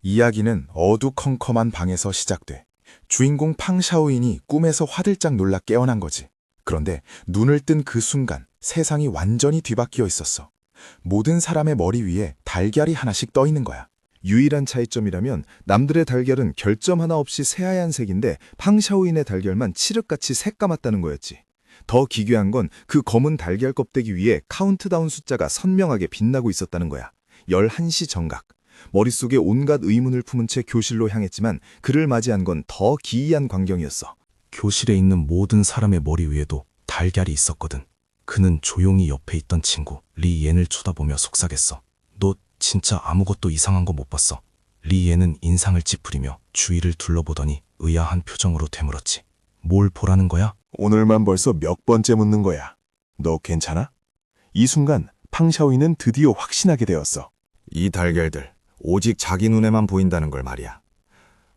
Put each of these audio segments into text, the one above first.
이야기는 어두컴컴한 방에서 시작돼. 주인공 팡샤오인이 꿈에서 화들짝 놀라 깨어난 거지. 그런데 눈을 뜬 그 순간 세상이 완전히 뒤바뀌어 있었어. 모든 사람의 머리 위에 달걀이 하나씩 떠 있는 거야. 유일한 차이점이라면 남들의 달걀은 결점 하나 없이 새하얀 색인데 팡샤오인의 달걀만 칠흑같이 새까맣다는 거였지. 더 기괴한 건 그 검은 달걀 껍데기 위에 카운트다운 숫자가 선명하게 빛나고 있었다는 거야. 11시 정각. 머릿속에 온갖 의문을 품은 채 교실로 향했지만 그를 맞이한 건 더 기이한 광경이었어. 교실에 있는 모든 사람의 머리 위에도 달걀이 있었거든. 그는 조용히 옆에 있던 친구 리옌을 쳐다보며 속삭였어. 너 진짜 아무것도 이상한 거 못 봤어? 리옌은 인상을 찌푸리며 주위를 둘러보더니 의아한 표정으로 되물었지. 뭘 보라는 거야? 오늘만 벌써 몇 번째 묻는 거야. 너 괜찮아? 이 순간 팡샤오인은 드디어 확신하게 되었어. 이 달걀들 오직 자기 눈에만 보인다는 걸 말이야.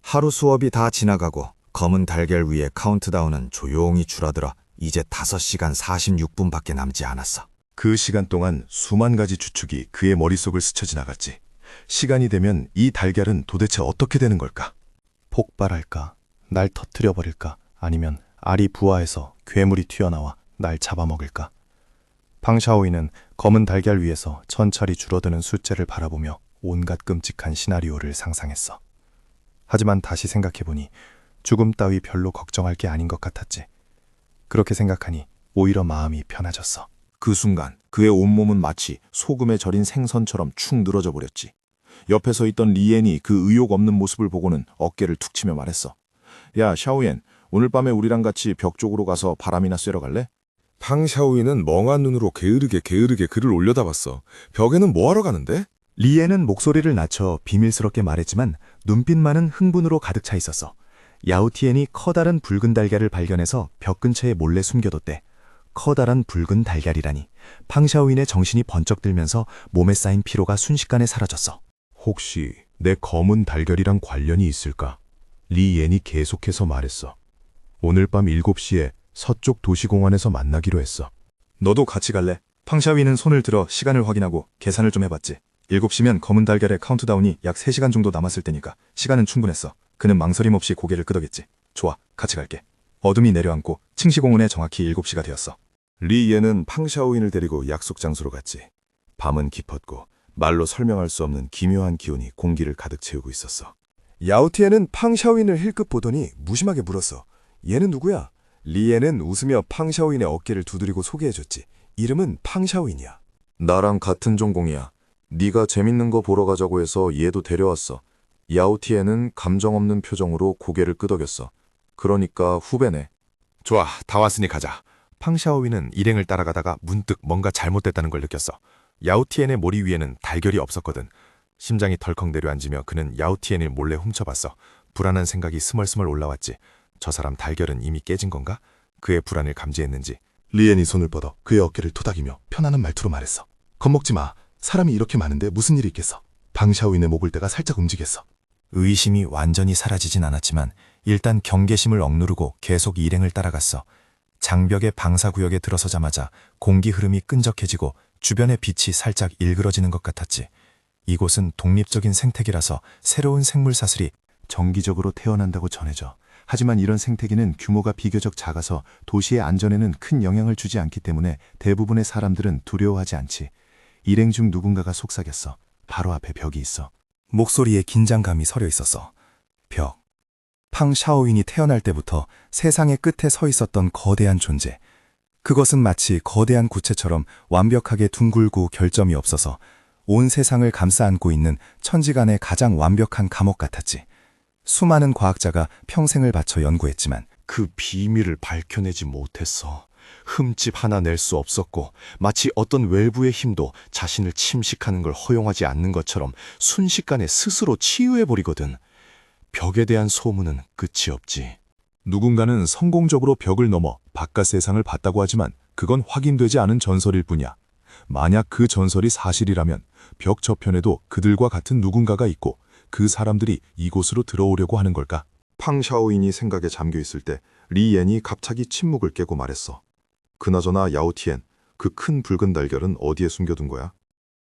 하루 수업이 다 지나가고 검은 달걀 위에 카운트다운은 조용히 줄어들어 이제 5시간 46분밖에 남지 않았어. 그 시간 동안 수만 가지 추측이 그의 머릿속을 스쳐 지나갔지. 시간이 되면 이 달걀은 도대체 어떻게 되는 걸까? 폭발할까? 날 터뜨려버릴까? 아니면 알이 부화해서 괴물이 튀어나와 날 잡아먹을까? 팡샤오인은 검은 달걀 위에서 천천히 줄어드는 숫자를 바라보며 온갖 끔찍한 시나리오를 상상했어. 하지만 다시 생각해보니 죽음 따위 별로 걱정할 게 아닌 것 같았지. 그렇게 생각하니 오히려 마음이 편해졌어. 그 순간 그의 온몸은 마치 소금에 절인 생선처럼 축 늘어져 버렸지. 옆에 서 있던 리엔이 그 의욕 없는 모습을 보고는 어깨를 툭 치며 말했어. 야, 샤오옌, 오늘 밤에 우리랑 같이 벽 쪽으로 가서 바람이나 쐬러 갈래? 팡샤오이는 멍한 눈으로 게으르게 그를 올려다봤어. 벽에는 뭐하러 가는데? 리엔은 목소리를 낮춰 비밀스럽게 말했지만 눈빛만은 흥분으로 가득 차 있었어. 야오티엔이 커다란 붉은 달걀을 발견해서 벽 근처에 몰래 숨겨뒀대. 커다란 붉은 달걀이라니. 팡샤오인의 정신이 번쩍 들면서 몸에 쌓인 피로가 순식간에 사라졌어. 혹시 내 검은 달걀이랑 관련이 있을까? 리엔이 계속해서 말했어. 오늘 밤 7시에 서쪽 도시공원에서 만나기로 했어. 너도 같이 갈래? 팡샤오인은 손을 들어 시간을 확인하고 계산을 좀 해봤지. 7시면 검은 달걀의 카운트다운이 약 3시간 정도 남았을 테니까 시간은 충분했어. 그는 망설임 없이 고개를 끄덕였지. 좋아, 같이 갈게. 어둠이 내려앉고 칭시공원에 정확히 7시가 되었어. 리엔은 팡샤오인을 데리고 약속 장소로 갔지. 밤은 깊었고 말로 설명할 수 없는 기묘한 기운이 공기를 가득 채우고 있었어. 야오티엔은 팡샤오인을 힐끗 보더니 무심하게 물었어. 얘는 누구야? 리엔은 웃으며 팡샤오인의 어깨를 두드리고 소개해줬지. 이름은 팡샤오인이야. 나랑 같은 전공이야. 네가 재밌는 거 보러 가자고 해서 얘도 데려왔어. 야오티엔은 감정 없는 표정으로 고개를 끄덕였어. 그러니까 후배네. 좋아, 다 왔으니 가자. 팡샤오인은 일행을 따라가다가 문득 뭔가 잘못됐다는 걸 느꼈어. 야오티엔의 머리 위에는 달걀이 없었거든. 심장이 덜컥 내려앉으며 그는 야오티엔을 몰래 훔쳐봤어. 불안한 생각이 스멀스멀 올라왔지. 저 사람 달걀은 이미 깨진 건가? 그의 불안을 감지했는지 리엔이 손을 뻗어 그의 어깨를 토닥이며 편안한 말투로 말했어. 겁먹지 마. 사람이 이렇게 많은데 무슨 일이 있겠어. 팡샤오인의 목을대가 살짝 움직였어. 의심이 완전히 사라지진 않았지만 일단 경계심을 억누르고 계속 일행을 따라갔어. 장벽의 방사구역에 들어서자마자 공기 흐름이 끈적해지고 주변의 빛이 살짝 일그러지는 것 같았지. 이곳은 독립적인 생태계라서 새로운 생물 사슬이 정기적으로 태어난다고 전해져. 하지만 이런 생태계는 규모가 비교적 작아서 도시의 안전에는 큰 영향을 주지 않기 때문에 대부분의 사람들은 두려워하지 않지. 일행 중 누군가가 속삭였어. 바로 앞에 벽이 있어. 목소리에 긴장감이 서려 있었어. 벽. 팡샤오인이 태어날 때부터 세상의 끝에 서 있었던 거대한 존재. 그것은 마치 거대한 구체처럼 완벽하게 둥글고 결점이 없어서 온 세상을 감싸 안고 있는 천지간의 가장 완벽한 감옥 같았지. 수많은 과학자가 평생을 바쳐 연구했지만 그 비밀을 밝혀내지 못했어. 흠집 하나 낼 수 없었고 마치 어떤 외부의 힘도 자신을 침식하는 걸 허용하지 않는 것처럼 순식간에 스스로 치유해버리거든. 벽에 대한 소문은 끝이 없지. 누군가는 성공적으로 벽을 넘어 바깥 세상을 봤다고 하지만 그건 확인되지 않은 전설일 뿐이야. 만약 그 전설이 사실이라면 벽 저편에도 그들과 같은 누군가가 있고 그 사람들이 이곳으로 들어오려고 하는 걸까? 팡샤오인이 생각에 잠겨 있을 때 리엔이 갑자기 침묵을 깨고 말했어. 그나저나 야오티엔, 그 큰 붉은 달걀은 어디에 숨겨둔 거야?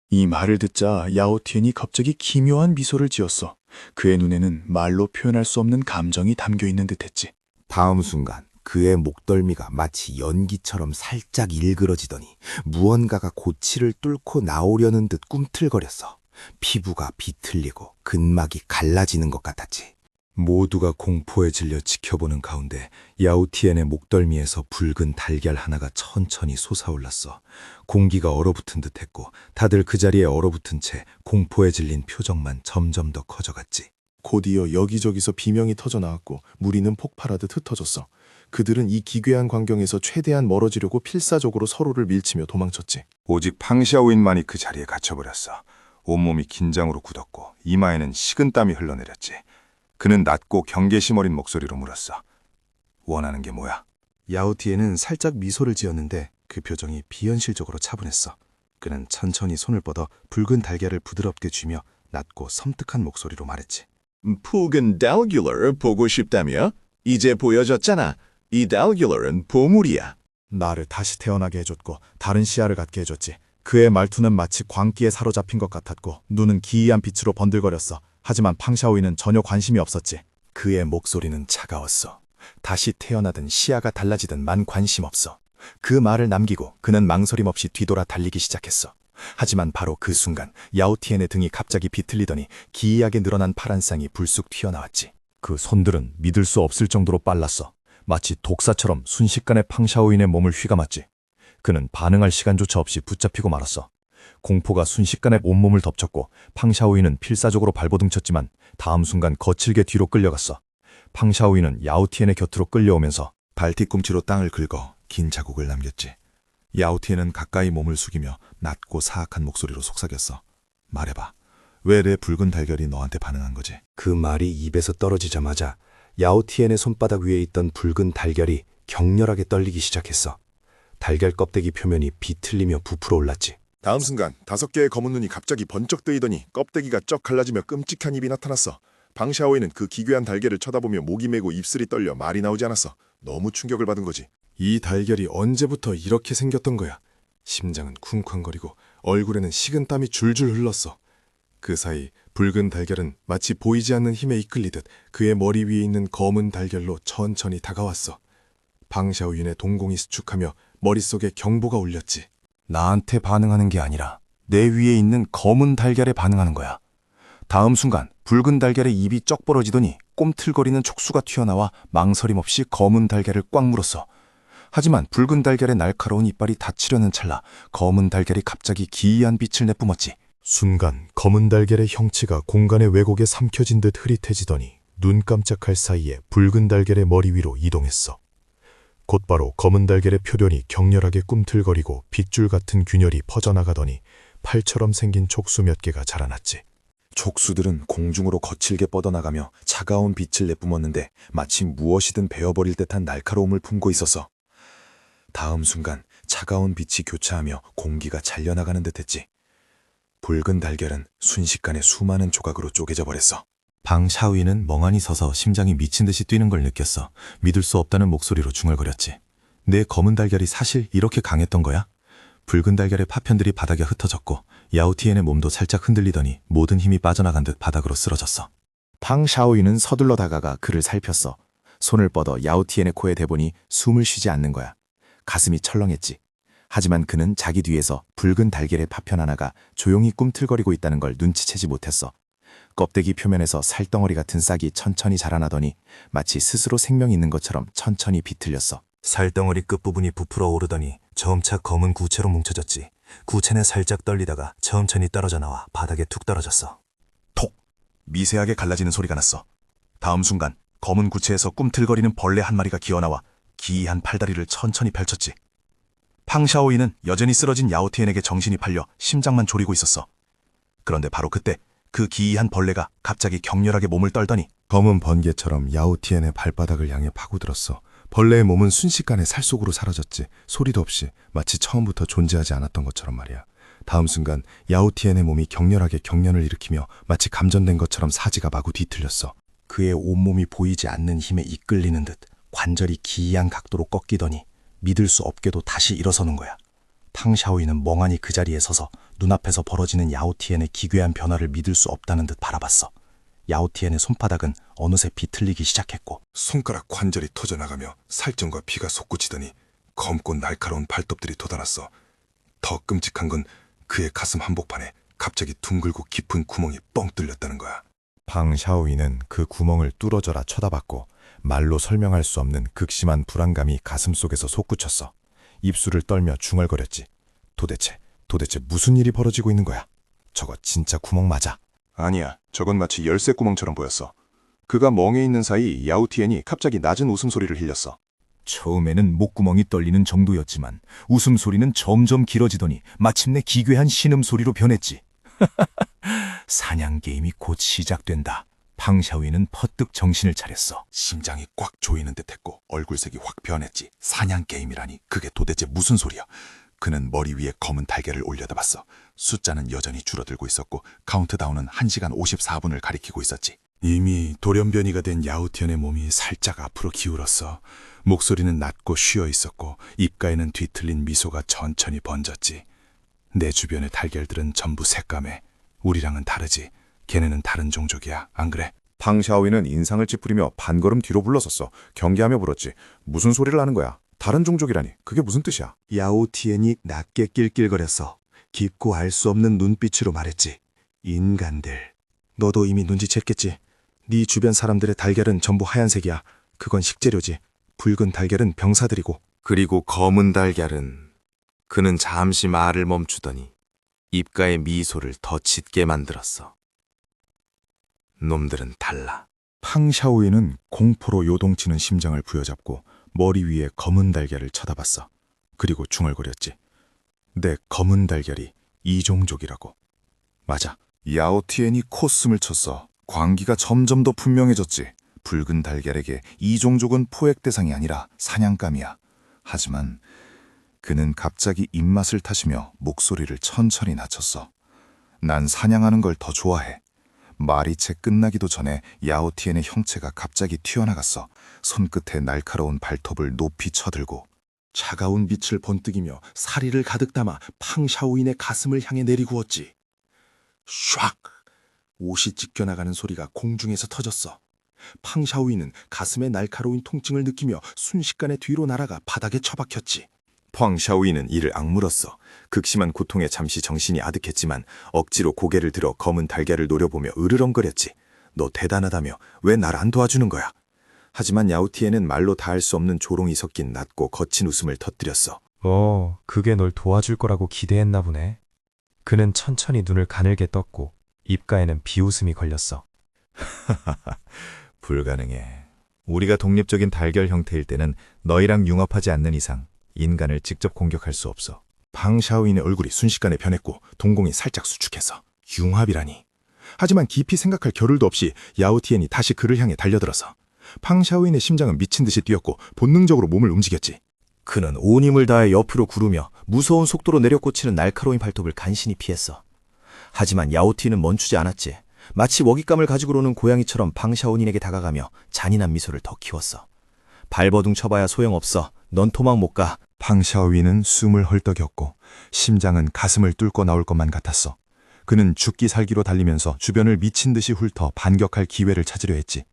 이 말을 듣자 야오티엔이 갑자기 기묘한 미소를 지었어. 그의 눈에는 말로 표현할 수 없는 감정이 담겨 있는 듯했지. 다음 순간 그의 목덜미가 마치 연기처럼 살짝 일그러지더니 무언가가 고치를 뚫고 나오려는 듯 꿈틀거렸어. 피부가 비틀리고 근막이 갈라지는 것 같았지. 모두가 공포에 질려 지켜보는 가운데 야오티엔의 목덜미에서 붉은 달걀 하나가 천천히 솟아올랐어. 공기가 얼어붙은 듯했고 다들 그 자리에 얼어붙은 채 공포에 질린 표정만 점점 더 커져갔지. 곧이어 여기저기서 비명이 터져나왔고 무리는 폭발하듯 흩어졌어. 그들은 이 기괴한 광경에서 최대한 멀어지려고 필사적으로 서로를 밀치며 도망쳤지. 오직 팡샤오인만이 그 자리에 갇혀버렸어. 온몸이 긴장으로 굳었고 이마에는 식은땀이 흘러내렸지. 그는 낮고 경계심 어린 목소리로 물었어. 원하는 게 뭐야? 야오티에는 살짝 미소를 지었는데 그 표정이 비현실적으로 차분했어. 그는 천천히 손을 뻗어 붉은 달걀을 부드럽게 쥐며 낮고 섬뜩한 목소리로 말했지. 붉은 달걀을 보고 싶다며? 이제 보여줬잖아. 이 달걀은 보물이야. 나를 다시 태어나게 해줬고 다른 시야를 갖게 해줬지. 그의 말투는 마치 광기에 사로잡힌 것 같았고 눈은 기이한 빛으로 번들거렸어. 하지만 팡샤오이는 전혀 관심이 없었지. 그의 목소리는 차가웠어. 다시 태어나든 시야가 달라지든 만 관심 없어. 그 말을 남기고 그는 망설임 없이 뒤돌아 달리기 시작했어. 하지만 바로 그 순간 야오티엔의 등이 갑자기 비틀리더니 기이하게 늘어난 파란 쌍이 불쑥 튀어나왔지. 그 손들은 믿을 수 없을 정도로 빨랐어. 마치 독사처럼 순식간에 팡샤오인의 몸을 휘감았지. 그는 반응할 시간조차 없이 붙잡히고 말았어. 공포가 순식간에 온몸을 덮쳤고 팡샤오이는 필사적으로 발버둥쳤지만 다음 순간 거칠게 뒤로 끌려갔어. 팡샤오이는 야오티엔의 곁으로 끌려오면서 발뒤꿈치로 땅을 긁어 긴 자국을 남겼지. 야오티엔은 가까이 몸을 숙이며 낮고 사악한 목소리로 속삭였어. 말해봐. 왜 내 붉은 달걀이 너한테 반응한 거지? 그 말이 입에서 떨어지자마자 야오티엔의 손바닥 위에 있던 붉은 달걀이 격렬하게 떨리기 시작했어. 달걀 껍데기 표면이 비틀리며 부풀어 올랐지. 다음 순간 5개의 검은 눈이 갑자기 번쩍 뜨이더니 껍데기가 쩍 갈라지며 끔찍한 입이 나타났어. 방샤오이는 그 기괴한 달걀을 쳐다보며 목이 메고 입술이 떨려 말이 나오지 않았어. 너무 충격을 받은 거지. 이 달걀이 언제부터 이렇게 생겼던 거야. 심장은 쿵쾅거리고 얼굴에는 식은땀이 줄줄 흘렀어. 그 사이 붉은 달걀은 마치 보이지 않는 힘에 이끌리듯 그의 머리 위에 있는 검은 달걀로 천천히 다가왔어. 방샤오인의 동공이 수축하며 머릿속에 경보가 울렸지. 나한테 반응하는 게 아니라 내 위에 있는 검은 달걀에 반응하는 거야. 다음 순간 붉은 달걀의 입이 쩍 벌어지더니 꼼틀거리는 촉수가 튀어나와 망설임 없이 검은 달걀을 꽉 물었어. 하지만 붉은 달걀의 날카로운 이빨이 닫히려는 찰나 검은 달걀이 갑자기 기이한 빛을 내뿜었지. 순간 검은 달걀의 형체가 공간의 왜곡에 삼켜진 듯 흐릿해지더니 눈 깜짝할 사이에 붉은 달걀의 머리 위로 이동했어. 곧바로 검은 달걀의 표면이 격렬하게 꿈틀거리고 빗줄 같은 균열이 퍼져나가더니 팔처럼 생긴 촉수 몇 개가 자라났지. 촉수들은 공중으로 거칠게 뻗어나가며 차가운 빛을 내뿜었는데 마치 무엇이든 베어버릴 듯한 날카로움을 품고 있었어. 다음 순간 차가운 빛이 교차하며 공기가 잘려나가는 듯했지. 붉은 달걀은 순식간에 수많은 조각으로 쪼개져 버렸어. 방샤오이는 멍하니 서서 심장이 미친 듯이 뛰는 걸 느꼈어. 믿을 수 없다는 목소리로 중얼거렸지. 내 검은 달걀이 사실 이렇게 강했던 거야? 붉은 달걀의 파편들이 바닥에 흩어졌고 야오티엔의 몸도 살짝 흔들리더니 모든 힘이 빠져나간 듯 바닥으로 쓰러졌어. 팡샤오이는 서둘러 다가가 그를 살폈어. 손을 뻗어 야오티엔의 코에 대보니 숨을 쉬지 않는 거야. 가슴이 철렁했지. 하지만 그는 자기 뒤에서 붉은 달걀의 파편 하나가 조용히 꿈틀거리고 있다는 걸 눈치채지 못했어. 껍데기 표면에서 살덩어리 같은 싹이 천천히 자라나더니 마치 스스로 생명이 있는 것처럼 천천히 비틀렸어. 살덩어리 끝부분이 부풀어 오르더니 점차 검은 구체로 뭉쳐졌지. 구체는 살짝 떨리다가 천천히 떨어져 나와 바닥에 툭 떨어졌어. 톡! 미세하게 갈라지는 소리가 났어. 다음 순간 검은 구체에서 꿈틀거리는 벌레 한 마리가 기어나와 기이한 팔다리를 천천히 펼쳤지. 팡샤오이는 여전히 쓰러진 야오티엔에게 정신이 팔려 심장만 졸이고 있었어. 그런데 바로 그때 그 기이한 벌레가 갑자기 격렬하게 몸을 떨더니 검은 번개처럼 야오티엔의 발바닥을 향해 파고들었어. 벌레의 몸은 순식간에 살 속으로 사라졌지. 소리도 없이 마치 처음부터 존재하지 않았던 것처럼 말이야. 다음 순간 야오티엔의 몸이 격렬하게 경련을 일으키며 마치 감전된 것처럼 사지가 마구 뒤틀렸어. 그의 온몸이 보이지 않는 힘에 이끌리는 듯 관절이 기이한 각도로 꺾이더니 믿을 수 없게도 다시 일어서는 거야. 탕샤오이는 멍하니 그 자리에 서서 눈앞에서 벌어지는 야오티엔의 기괴한 변화를 믿을 수 없다는 듯 바라봤어. 야오티엔의 손바닥은 어느새 비틀리기 시작했고 손가락 관절이 터져나가며 살점과 피가 솟구치더니 검고 날카로운 발톱들이 돋아났어. 더 끔찍한 건 그의 가슴 한복판에 갑자기 둥글고 깊은 구멍이 뻥 뚫렸다는 거야. 방 샤오이는 그 구멍을 뚫어져라 쳐다봤고 말로 설명할 수 없는 극심한 불안감이 가슴속에서 솟구쳤어. 입술을 떨며 중얼거렸지. 도대체 무슨 일이 벌어지고 있는 거야? 저거 진짜 구멍 맞아? 아니야, 저건 마치 열쇠 구멍처럼 보였어. 그가 멍해 있는 사이 야우티엔이 갑자기 낮은 웃음소리를 흘렸어. 처음에는 목구멍이 떨리는 정도였지만 웃음소리는 점점 길어지더니 마침내 기괴한 신음소리로 변했지. 사냥 게임이 곧 시작된다. 팡샤오이는 퍼뜩 정신을 차렸어. 심장이 꽉 조이는 듯했고 얼굴색이 확 변했지. 사냥 게임이라니 그게 도대체 무슨 소리야. 그는 머리 위에 검은 달걀을 올려다봤어. 숫자는 여전히 줄어들고 있었고 카운트다운은 1시간 54분을 가리키고 있었지. 이미 돌연변이가 된 야우티엔의 몸이 살짝 앞으로 기울었어. 목소리는 낮고 쉬어 있었고 입가에는 뒤틀린 미소가 천천히 번졌지. 내 주변의 달걀들은 전부 색감해. 우리랑은 다르지. 걔네는 다른 종족이야. 안 그래? 팡샤오이는 인상을 찌푸리며 반걸음 뒤로 물러섰어. 경계하며 물었지. 무슨 소리를 하는 거야? 다른 종족이라니. 그게 무슨 뜻이야? 야오티엔이 낮게 낄낄거렸어. 깊고 알 수 없는 눈빛으로 말했지. 인간들. 너도 이미 눈치챘겠지. 네 주변 사람들의 달걀은 전부 하얀색이야. 그건 식재료지. 붉은 달걀은 병사들이고. 그리고 검은 달걀은 그는 잠시 말을 멈추더니 입가에 미소를 더 짙게 만들었어. 놈들은 달라. 팡샤오이는 공포로 요동치는 심장을 부여잡고 머리 위에 검은 달걀을 쳐다봤어. 그리고 중얼거렸지. 내 검은 달걀이 이 종족이라고. 맞아. 야오티엔이 콧숨을 쳤어. 광기가 점점 더 분명해졌지. 붉은 달걀에게 이 종족은 포획 대상이 아니라 사냥감이야. 하지만 그는 갑자기 입맛을 타시며 목소리를 천천히 낮췄어. 난 사냥하는 걸 더 좋아해. 말이 채 끝나기도 전에 야오티엔의 형체가 갑자기 튀어나갔어. 손끝에 날카로운 발톱을 높이 쳐들고 차가운 빛을 번뜩이며 사리를 가득 담아 팡샤오인의 가슴을 향해 내리구었지. 샥! 옷이 찢겨나가는 소리가 공중에서 터졌어. 팡샤오인은 가슴에 날카로운 통증을 느끼며 순식간에 뒤로 날아가 바닥에 처박혔지. 팡샤오인은 이를 악물었어. 극심한 고통에 잠시 정신이 아득했지만 억지로 고개를 들어 검은 달걀을 노려보며 으르렁거렸지. 너 대단하다며 왜 날 안 도와주는 거야? 하지만 야오티에는 말로 다할 수 없는 조롱이 섞인 낮고 거친 웃음을 터뜨렸어. 그게 널 도와줄 거라고 기대했나 보네. 그는 천천히 눈을 가늘게 떴고 입가에는 비웃음이 걸렸어. 불가능해. 우리가 독립적인 달걀 형태일 때는 너희랑 융합하지 않는 이상 인간을 직접 공격할 수 없어. 팡샤오인의 얼굴이 순식간에 변했고 동공이 살짝 수축했어. 융합이라니. 하지만 깊이 생각할 겨를도 없이 야오티엔이 다시 그를 향해 달려들어서 팡샤오인의 심장은 미친 듯이 뛰었고 본능적으로 몸을 움직였지. 그는 온 힘을 다해 옆으로 구르며 무서운 속도로 내려꽂히는 날카로운 발톱을 간신히 피했어. 하지만 야오티는 멈추지 않았지. 마치 먹잇감을 가지고 노는 고양이처럼 방샤오닌에게 다가가며 잔인한 미소를 더 키웠어. 발버둥 쳐봐야 소용없어. 넌 도망 못 가. 팡샤오이는 숨을 헐떡였고 심장은 가슴을 뚫고 나올 것만 같았어. 그는 죽기 살기로 달리면서 주변을 미친 듯이 훑어 반격할 기회를 찾으려 했지.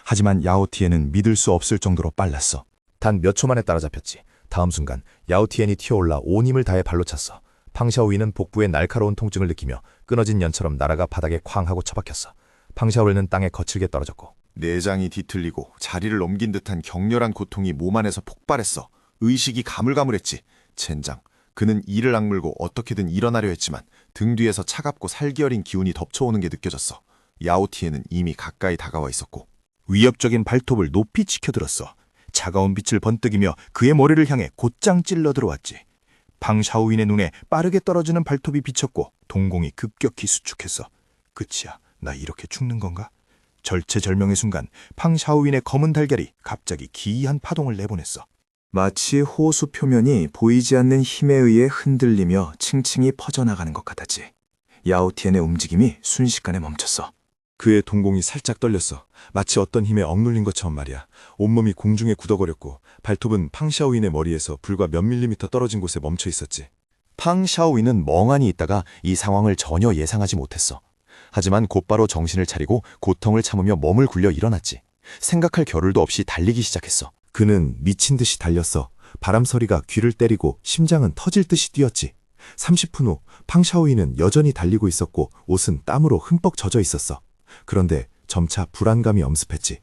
하지만 야오티엔은 믿을 수 없을 정도로 빨랐어. 단 몇 초 만에 따라잡혔지. 다음 순간 야오티엔이 튀어올라 온 힘을 다해 발로 찼어. 팡샤오이는 복부에 날카로운 통증을 느끼며 끊어진 연처럼 날아가 바닥에 쾅 하고 처박혔어. 팡샤오이는 땅에 거칠게 떨어졌고 내장이 뒤틀리고 자리를 옮긴 듯한 격렬한 고통이 몸 안에서 폭발했어. 의식이 가물가물했지. 젠장. 그는 이를 악물고 어떻게든 일어나려 했지만 등 뒤에서 차갑고 살기어린 기운이 덮쳐오는 게 느껴졌어. 야오티에는 이미 가까이 다가와 있었고 위협적인 발톱을 높이 치켜들었어. 차가운 빛을 번뜩이며 그의 머리를 향해 곧장 찔러 들어왔지. 방샤오인의 눈에 빠르게 떨어지는 발톱이 비쳤고 동공이 급격히 수축했어. 끝이야. 나 이렇게 죽는 건가? 절체절명의 순간 팡샤오인의 검은 달걀이 갑자기 기이한 파동을 내보냈어. 마치 호수 표면이 보이지 않는 힘에 의해 흔들리며 층층이 퍼져나가는 것 같았지. 야오티엔의 움직임이 순식간에 멈췄어. 그의 동공이 살짝 떨렸어. 마치 어떤 힘에 억눌린 것처럼 말이야. 온몸이 공중에 굳어거렸고 발톱은 팡샤오인의 머리에서 불과 몇 밀리미터 떨어진 곳에 멈춰 있었지. 팡샤오인은 멍하니 있다가 이 상황을 전혀 예상하지 못했어. 하지만 곧바로 정신을 차리고 고통을 참으며 몸을 굴려 일어났지. 생각할 겨를도 없이 달리기 시작했어. 그는 미친 듯이 달렸어. 바람 소리가 귀를 때리고 심장은 터질 듯이 뛰었지. 30분 후 팡샤오이는 여전히 달리고 있었고 옷은 땀으로 흠뻑 젖어 있었어. 그런데 점차 불안감이 엄습했지.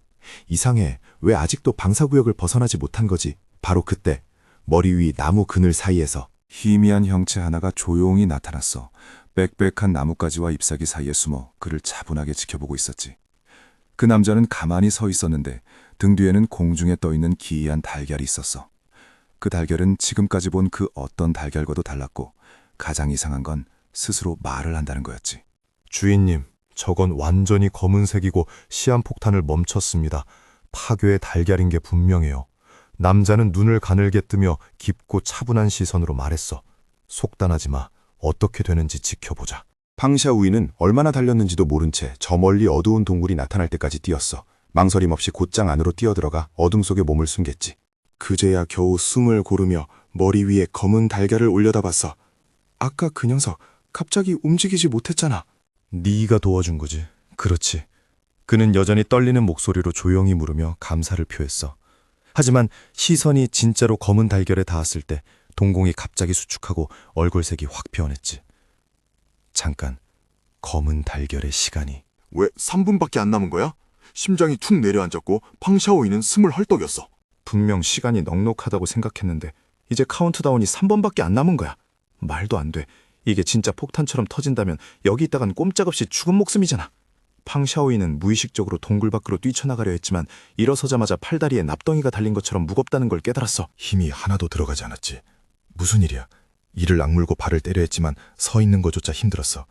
이상해. 왜 아직도 방사구역을 벗어나지 못한 거지? 바로 그때 머리 위 나무 그늘 사이에서 희미한 형체 하나가 조용히 나타났어. 빽빽한 나뭇가지와 잎사귀 사이에 숨어 그를 차분하게 지켜보고 있었지. 그 남자는 가만히 서 있었는데 등 뒤에는 공중에 떠있는 기이한 달걀이 있었어. 그 달걀은 지금까지 본 그 어떤 달걀과도 달랐고 가장 이상한 건 스스로 말을 한다는 거였지. 주인님, 저건 완전히 검은색이고 시한폭탄을 멈췄습니다. 파괴의 달걀인 게 분명해요. 남자는 눈을 가늘게 뜨며 깊고 차분한 시선으로 말했어. 속단하지 마. 어떻게 되는지 지켜보자. 팡샤우이는 얼마나 달렸는지도 모른 채 저 멀리 어두운 동굴이 나타날 때까지 뛰었어. 망설임 없이 곧장 안으로 뛰어들어가 어둠 속에 몸을 숨겼지. 그제야 겨우 숨을 고르며 머리 위에 검은 달걀을 올려다봤어. 아까 그 녀석 갑자기 움직이지 못했잖아. 네가 도와준 거지. 그렇지. 그는 여전히 떨리는 목소리로 조용히 물으며 감사를 표했어. 하지만 시선이 진짜로 검은 달걀에 닿았을 때 동공이 갑자기 수축하고 얼굴색이 확 변했지. 잠깐, 검은 달걀의 시간이. 왜 3분밖에 안 남은 거야? 심장이 툭 내려앉았고 팡샤오이는 숨을 헐떡였어. 분명 시간이 넉넉하다고 생각했는데 이제 카운트다운이 3번밖에 안 남은 거야. 말도 안 돼. 이게 진짜 폭탄처럼 터진다면 여기 있다간 꼼짝없이 죽은 목숨이잖아. 팡샤오이는 무의식적으로 동굴 밖으로 뛰쳐나가려 했지만 일어서자마자 팔다리에 납덩이가 달린 것처럼 무겁다는 걸 깨달았어. 힘이 하나도 들어가지 않았지. 무슨 일이야? 이를 악물고 발을 때려 했지만 서 있는 것조차 힘들었어.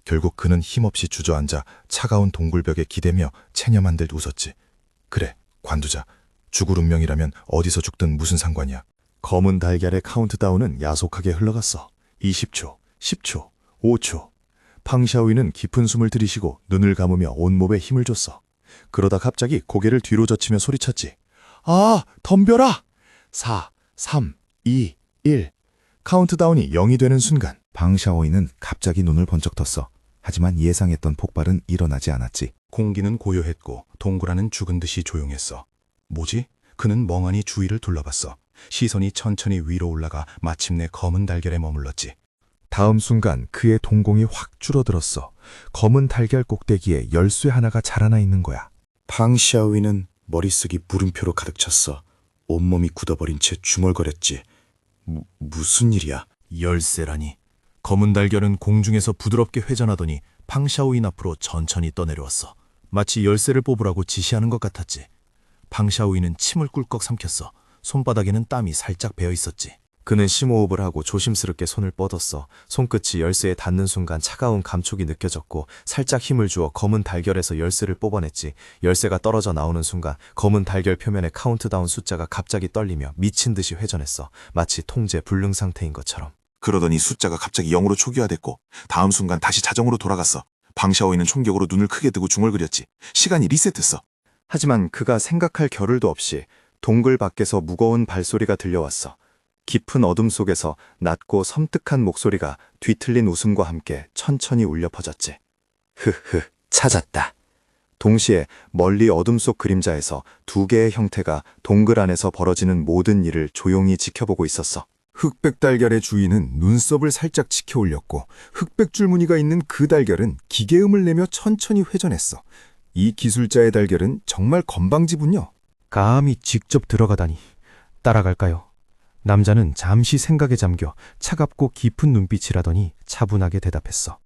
결국 그는 힘없이 주저앉아 차가운 동굴벽에 기대며 체념한 듯 웃었지. 그래, 관두자. 죽을 운명이라면 어디서 죽든 무슨 상관이야. 검은 달걀의 카운트다운은 야속하게 흘러갔어. 20초, 10초, 5초. 팡샤오이는 깊은 숨을 들이쉬고 눈을 감으며 온몸에 힘을 줬어. 그러다 갑자기 고개를 뒤로 젖히며 소리쳤지. 아, 덤벼라! 4, 3, 2, 1. 카운트다운이 0이 되는 순간 팡샤오이는 갑자기 눈을 번쩍 떴어. 하지만 예상했던 폭발은 일어나지 않았지. 공기는 고요했고 동굴 안은 죽은 듯이 조용했어. 뭐지? 그는 멍하니 주위를 둘러봤어. 시선이 천천히 위로 올라가 마침내 검은 달걀에 머물렀지. 다음 순간 그의 동공이 확 줄어들었어. 검은 달걀 꼭대기에 열쇠 하나가 자라나 있는 거야. 팡샤오이는 머릿속이 물음표로 가득 찼어. 온몸이 굳어버린 채 중얼거렸지. 무슨 일이야? 열쇠라니. 검은 달걀은 공중에서 부드럽게 회전하더니 팡샤오인 앞으로 천천히 떠내려왔어. 마치 열쇠를 뽑으라고 지시하는 것 같았지. 팡샤오이는 침을 꿀꺽 삼켰어. 손바닥에는 땀이 살짝 배어 있었지. 그는 심호흡을 하고 조심스럽게 손을 뻗었어. 손끝이 열쇠에 닿는 순간 차가운 감촉이 느껴졌고 살짝 힘을 주어 검은 달걀에서 열쇠를 뽑아냈지. 열쇠가 떨어져 나오는 순간 검은 달걀 표면의 카운트다운 숫자가 갑자기 떨리며 미친 듯이 회전했어. 마치 통제 불능 상태인 것처럼. 그러더니 숫자가 갑자기 0으로 초기화됐고 다음 순간 다시 자정으로 돌아갔어. 방샤오이는 충격으로 눈을 크게 뜨고 중얼거렸지. 시간이 리셋됐어. 하지만 그가 생각할 겨를도 없이 동굴 밖에서 무거운 발소리가 들려왔어. 깊은 어둠 속에서 낮고 섬뜩한 목소리가 뒤틀린 웃음과 함께 천천히 울려 퍼졌지. 흐흐, 찾았다. 동시에 멀리 어둠 속 그림자에서 두 개의 형태가 동굴 안에서 벌어지는 모든 일을 조용히 지켜보고 있었어. 흑백 달걀의 주인은 눈썹을 살짝 치켜 올렸고 흑백 줄무늬가 있는 그 달걀은 기계음을 내며 천천히 회전했어. 이 기술자의 달걀은 정말 건방지군요. 감히 직접 들어가다니. 따라갈까요? 남자는 잠시 생각에 잠겨 차갑고 깊은 눈빛이라더니 차분하게 대답했어.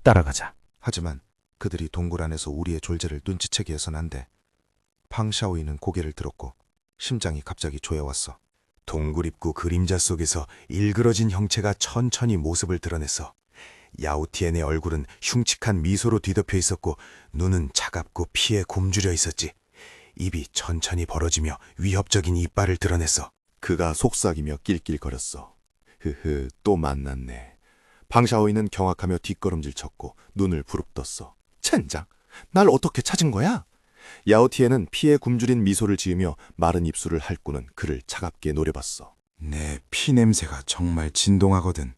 따라가자. 하지만 그들이 동굴 안에서 우리의 존재를 눈치채게 해선 안 돼. 팡샤오이는 고개를 들었고 심장이 갑자기 조여왔어. 동굴 입구 그림자 속에서 일그러진 형체가 천천히 모습을 드러냈어. 야오티엔의 얼굴은 흉측한 미소로 뒤덮여 있었고 눈은 차갑고 피에 굶주려 있었지. 입이 천천히 벌어지며 위협적인 이빨을 드러냈어. 그가 속삭이며 낄낄거렸어. 흐흐, 또 만났네. 방샤오이는 경악하며 뒷걸음질 쳤고 눈을 부릅떴어. 젠장, 날 어떻게 찾은 거야? 야오티에는 피에 굶주린 미소를 지으며 마른 입술을 핥고는 그를 차갑게 노려봤어. 내 피냄새가 정말 진동하거든.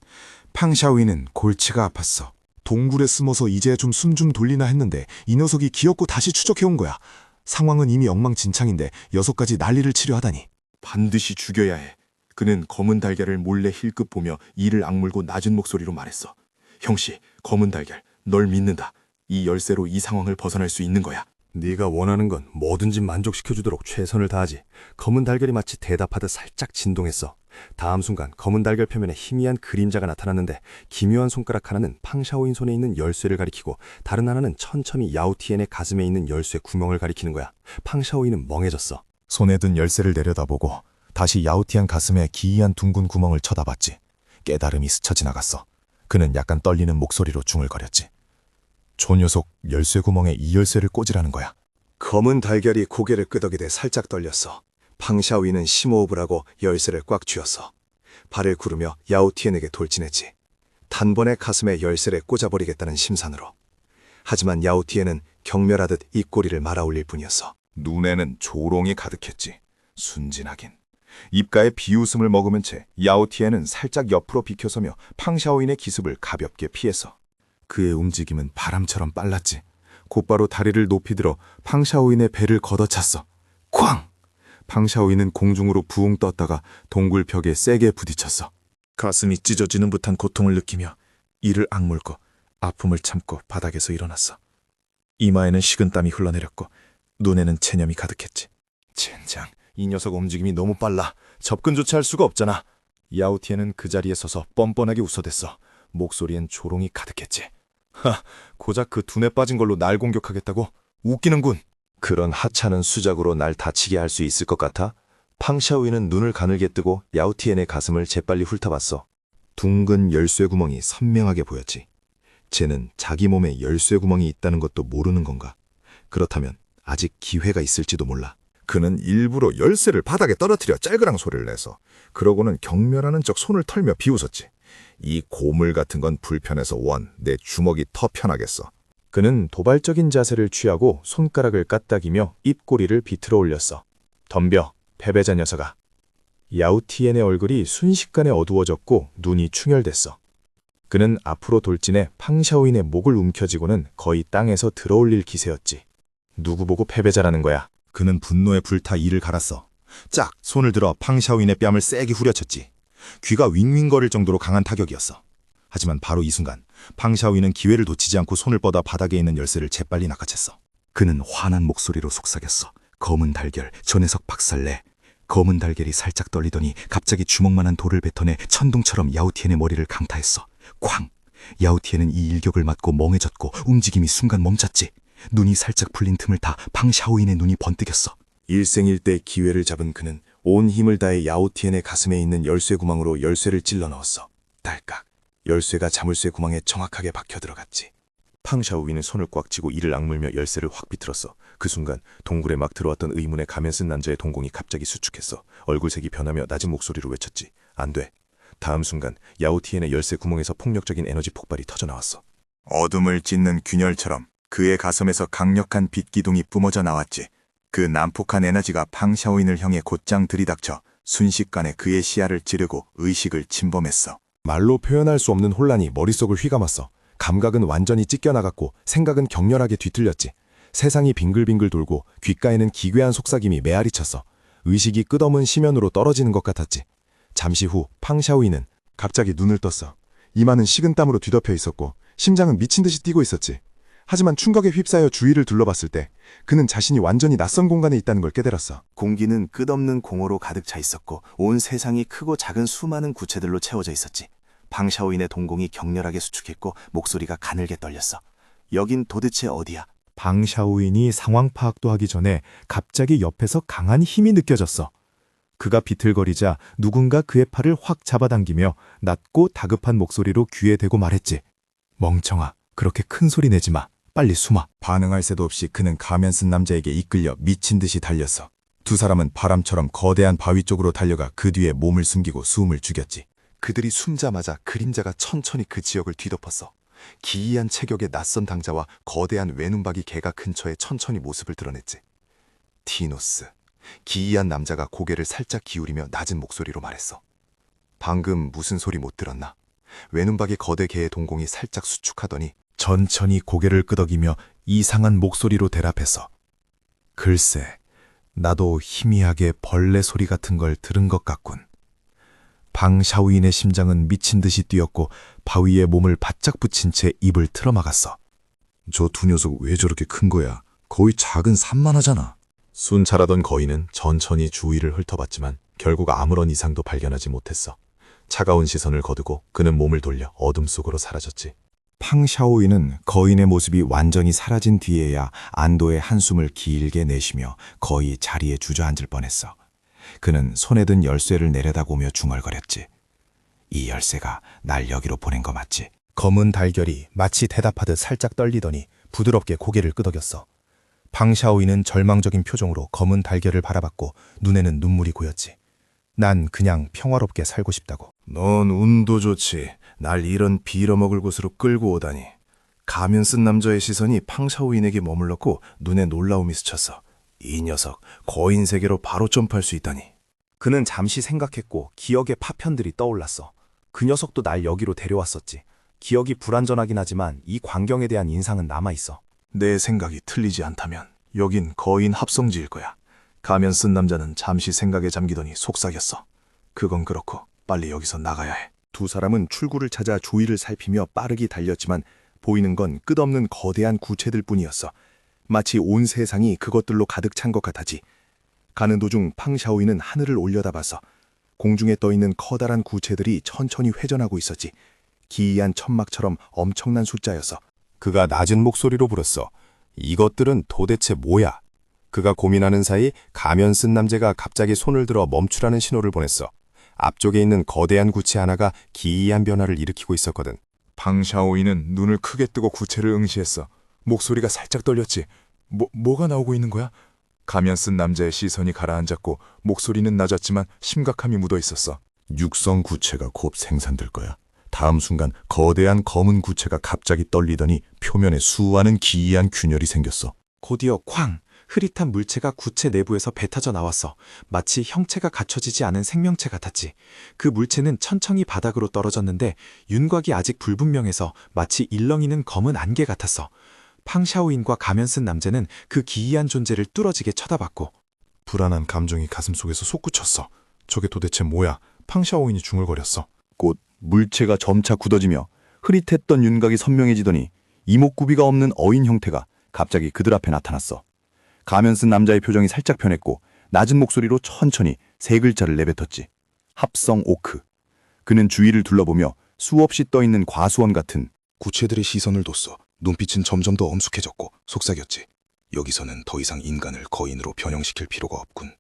팡샤오이는 골치가 아팠어. 동굴에 숨어서 이제 좀 숨 좀 돌리나 했는데 이 녀석이 기어코 다시 추적해온 거야. 상황은 이미 엉망진창인데 녀석까지 난리를 치려 하다니. 반드시 죽여야 해. 그는 검은 달걀을 몰래 힐끗 보며 이를 악물고 낮은 목소리로 말했어. 형씨, 검은 달걀, 널 믿는다. 이 열쇠로 이 상황을 벗어날 수 있는 거야. 네가 원하는 건 뭐든지 만족시켜주도록 최선을 다하지. 검은 달걀이 마치 대답하듯 살짝 진동했어. 다음 순간 검은 달걀 표면에 희미한 그림자가 나타났는데 기묘한 손가락 하나는 팡샤오인 손에 있는 열쇠를 가리키고 다른 하나는 천천히 야오티엔의 가슴에 있는 열쇠 구멍을 가리키는 거야. 팡샤오인은 멍해졌어. 손에 든 열쇠를 내려다보고 다시 야오티안 가슴에 기이한 둥근 구멍을 쳐다봤지. 깨달음이 스쳐 지나갔어. 그는 약간 떨리는 목소리로 중얼거렸지. 저 녀석 열쇠 구멍에 이 열쇠를 꽂으라는 거야. 검은 달걀이 고개를 끄덕이되 살짝 떨렸어. 팡샤오인은 심호흡을 하고 열쇠를 꽉 쥐었어. 발을 구르며 야오티엔에게 돌진했지. 단번에 가슴에 열쇠를 꽂아버리겠다는 심산으로. 하지만 야오티엔은 경멸하듯 입꼬리를 말아올릴 뿐이었어. 눈에는 조롱이 가득했지. 순진하긴. 입가에 비웃음을 머금은 채 야오티에는 살짝 옆으로 비켜서며 팡샤오인의 기습을 가볍게 피했어. 그의 움직임은 바람처럼 빨랐지. 곧바로 다리를 높이 들어 팡샤오인의 배를 걷어찼어. 쾅! 팡샤오인은 공중으로 부웅 떴다가 동굴 벽에 세게 부딪혔어. 가슴이 찢어지는 듯한 고통을 느끼며 이를 악물고 아픔을 참고 바닥에서 일어났어. 이마에는 식은땀이 흘러내렸고 눈에는 체념이 가득했지. 젠장, 이 녀석 움직임이 너무 빨라. 접근조차 할 수가 없잖아. 야오티에는 그 자리에 서서 뻔뻔하게 웃어댔어. 목소리엔 조롱이 가득했지. 고작 그 두뇌 빠진 걸로 날 공격하겠다고? 웃기는군. 그런 하찮은 수작으로 날 다치게 할 수 있을 것 같아? 팡샤오인은 눈을 가늘게 뜨고 야오티엔의 가슴을 재빨리 훑어봤어. 둥근 열쇠 구멍이 선명하게 보였지. 쟤는 자기 몸에 열쇠 구멍이 있다는 것도 모르는 건가? 그렇다면 아직 기회가 있을지도 몰라. 그는 일부러 열쇠를 바닥에 떨어뜨려 짤그랑 소리를 내서 그러고는 경멸하는 척 손을 털며 비웃었지. 이 고물 같은 건 불편해서 원, 내 주먹이 더 편하겠어. 그는 도발적인 자세를 취하고 손가락을 까딱이며 입꼬리를 비틀어 올렸어. 덤벼, 패배자 녀석아. 야우티엔의 얼굴이 순식간에 어두워졌고 눈이 충혈됐어. 그는 앞으로 돌진해 팡샤오인의 목을 움켜쥐고는 거의 땅에서 들어올릴 기세였지. 누구 보고 패배자라는 거야? 그는 분노에 불타 이를 갈았어. 짝 손을 들어 팡샤오인의 뺨을 세게 후려쳤지. 귀가 윙윙거릴 정도로 강한 타격이었어. 하지만 바로 이 순간 팡샤오인은 기회를 놓치지 않고 손을 뻗어 바닥에 있는 열쇠를 재빨리 낚아챘어. 그는 화난 목소리로 속삭였어. 검은 달걀, 저 녀석 박살내. 검은 달걀이 살짝 떨리더니 갑자기 주먹만한 돌을 뱉어내 천둥처럼 야우티엔의 머리를 강타했어. 쾅! 야우티엔은 이 일격을 맞고 멍해졌고 움직임이 순간 멈췄지. 눈이 살짝 풀린 틈을 타 팡샤오인의 눈이 번뜩였어. 일생일대 기회를 잡은 그는 온 힘을 다해 야오티엔의 가슴에 있는 열쇠 구멍으로 열쇠를 찔러 넣었어. 딸깍. 열쇠가 자물쇠 구멍에 정확하게 박혀 들어갔지. 팡샤오인은 손을 꽉 쥐고 이를 악물며 열쇠를 확 비틀었어. 그 순간 동굴에 막 들어왔던 의문의 가면 쓴 남자의 동공이 갑자기 수축했어. 얼굴색이 변하며 낮은 목소리로 외쳤지. 안 돼. 다음 순간 야오티엔의 열쇠 구멍에서 폭력적인 에너지 폭발이 터져나왔어. 어둠을 찢는 균열처럼 그의 가슴에서 강력한 빛기둥이 뿜어져 나왔지. 그 난폭한 에너지가 팡샤오인을 향해 곧장 들이닥쳐 순식간에 그의 시야를 찌르고 의식을 침범했어. 말로 표현할 수 없는 혼란이 머릿속을 휘감았어. 감각은 완전히 찢겨나갔고 생각은 격렬하게 뒤틀렸지. 세상이 빙글빙글 돌고 귓가에는 기괴한 속삭임이 메아리쳤어. 의식이 끝없는 심연으로 떨어지는 것 같았지. 잠시 후 팡샤오인은 갑자기 눈을 떴어. 이마는 식은땀으로 뒤덮여 있었고 심장은 미친 듯이 뛰고 있었지. 하지만 충격에 휩싸여 주위를 둘러봤을 때 그는 자신이 완전히 낯선 공간에 있다는 걸 깨달았어. 공기는 끝없는 공허로 가득 차 있었고 온 세상이 크고 작은 수많은 구체들로 채워져 있었지. 팡샤오인의 동공이 격렬하게 수축했고 목소리가 가늘게 떨렸어. 여긴 도대체 어디야? 방샤오인이 상황 파악도 하기 전에 갑자기 옆에서 강한 힘이 느껴졌어. 그가 비틀거리자 누군가 그의 팔을 확 잡아당기며 낮고 다급한 목소리로 귀에 대고 말했지. 멍청아, 그렇게 큰 소리 내지 마. 빨리 숨어. 반응할 새도 없이 그는 가면 쓴 남자에게 이끌려 미친 듯이 달렸어. 두 사람은 바람처럼 거대한 바위 쪽으로 달려가 그 뒤에 몸을 숨기고 숨을 죽였지. 그들이 숨자마자 그림자가 천천히 그 지역을 뒤덮었어. 기이한 체격의 낯선 당자와 거대한 외눈박이 개가 근처에 천천히 모습을 드러냈지. 티노스. 기이한 남자가 고개를 살짝 기울이며 낮은 목소리로 말했어. 방금 무슨 소리 못 들었나? 외눈박이 거대 개의 동공이 살짝 수축하더니 천천히 고개를 끄덕이며 이상한 목소리로 대답했어. 글쎄, 나도 희미하게 벌레 소리 같은 걸 들은 것 같군. 방 샤오인의 심장은 미친 듯이 뛰었고 바위에 몸을 바짝 붙인 채 입을 틀어막았어. 저 두 녀석 왜 저렇게 큰 거야? 거의 작은 산만하잖아. 순찰하던 거인은 천천히 주위를 훑어봤지만 결국 아무런 이상도 발견하지 못했어. 차가운 시선을 거두고 그는 몸을 돌려 어둠 속으로 사라졌지. 팡샤오이는 거인의 모습이 완전히 사라진 뒤에야 안도의 한숨을 길게 내쉬며 거의 자리에 주저앉을 뻔했어. 그는 손에 든 열쇠를 내려다보며 중얼거렸지. 이 열쇠가 날 여기로 보낸 거 맞지? 검은 달걀이 마치 대답하듯 살짝 떨리더니 부드럽게 고개를 끄덕였어. 방샤오이는 절망적인 표정으로 검은 달걀을 바라봤고 눈에는 눈물이 고였지. 난 그냥 평화롭게 살고 싶다고. 넌 운도 좋지. 날 이런 빌어먹을 곳으로 끌고 오다니. 가면 쓴 남자의 시선이 팡샤오인에게 머물렀고 눈에 놀라움이 스쳤어. 이 녀석 거인 세계로 바로 점프할 수 있다니. 그는 잠시 생각했고 기억의 파편들이 떠올랐어. 그 녀석도 날 여기로 데려왔었지. 기억이 불완전하긴 하지만 이 광경에 대한 인상은 남아있어. 내 생각이 틀리지 않다면 여긴 거인 합성지일 거야. 가면 쓴 남자는 잠시 생각에 잠기더니 속삭였어. 그건 그렇고 빨리 여기서 나가야 해. 두 사람은 출구를 찾아 주위를 살피며 빠르게 달렸지만 보이는 건 끝없는 거대한 구체들 뿐이었어. 마치 온 세상이 그것들로 가득 찬 것 같았지. 가는 도중 팡샤오이는 하늘을 올려다봤어. 공중에 떠있는 커다란 구체들이 천천히 회전하고 있었지. 기이한 천막처럼 엄청난 숫자였어. 그가 낮은 목소리로 불었어. 이것들은 도대체 뭐야? 그가 고민하는 사이 가면 쓴 남자가 갑자기 손을 들어 멈추라는 신호를 보냈어. 앞쪽에 있는 거대한 구체 하나가 기이한 변화를 일으키고 있었거든. 방샤오이는 눈을 크게 뜨고 구체를 응시했어. 목소리가 살짝 떨렸지. 뭐가 나오고 있는 거야? 가면 쓴 남자의 시선이 가라앉았고 목소리는 낮았지만 심각함이 묻어 있었어. 육성 구체가 곧 생산될 거야. 다음 순간 거대한 검은 구체가 갑자기 떨리더니 표면에 수많은 기이한 균열이 생겼어. 곧이어 쾅! 흐릿한 물체가 구체 내부에서 뱉어져 나왔어. 마치 형체가 갖춰지지 않은 생명체 같았지. 그 물체는 천천히 바닥으로 떨어졌는데 윤곽이 아직 불분명해서 마치 일렁이는 검은 안개 같았어. 팡샤오인과 가면 쓴 남자는 그 기이한 존재를 뚫어지게 쳐다봤고 불안한 감정이 가슴속에서 솟구쳤어. 저게 도대체 뭐야? 팡샤오인이 중얼거렸어. 곧 물체가 점차 굳어지며 흐릿했던 윤곽이 선명해지더니 이목구비가 없는 어인 형태가 갑자기 그들 앞에 나타났어. 가면 쓴 남자의 표정이 살짝 변했고 낮은 목소리로 천천히 세 글자를 내뱉었지. 합성 오크. 그는 주위를 둘러보며 수없이 떠있는 과수원 같은 구체들의 시선을 뒀어. 눈빛은 점점 더 엄숙해졌고 속삭였지. 여기서는 더 이상 인간을 거인으로 변형시킬 필요가 없군.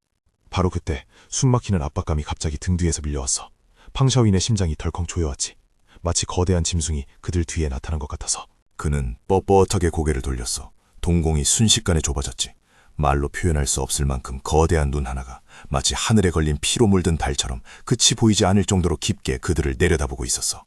바로 그때 숨막히는 압박감이 갑자기 등 뒤에서 밀려왔어. 팡샤오인의 심장이 덜컹 조여왔지. 마치 거대한 짐승이 그들 뒤에 나타난 것 같아서. 그는 뻣뻣하게 고개를 돌렸어. 동공이 순식간에 좁아졌지. 말로 표현할 수 없을 만큼 거대한 눈 하나가 마치 하늘에 걸린 피로 물든 달처럼 끝이 보이지 않을 정도로 깊게 그들을 내려다보고 있었어.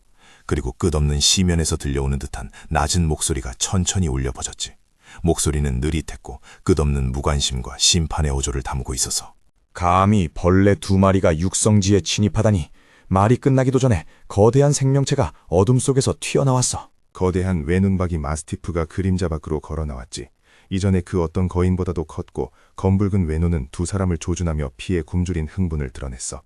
그리고 끝없는 시면에서 들려오는 듯한 낮은 목소리가 천천히 울려 퍼졌지. 목소리는 느릿했고 끝없는 무관심과 심판의 어조를 담고 있어서. 감히 벌레 2마리가 육성지에 진입하다니. 말이 끝나기도 전에 거대한 생명체가 어둠 속에서 튀어나왔어. 거대한 외눈박이 마스티프가 그림자 밖으로 걸어 나왔지. 이전에 그 어떤 거인보다도 컸고 검붉은 외눈은 두 사람을 조준하며 피에 굶주린 흥분을 드러냈어.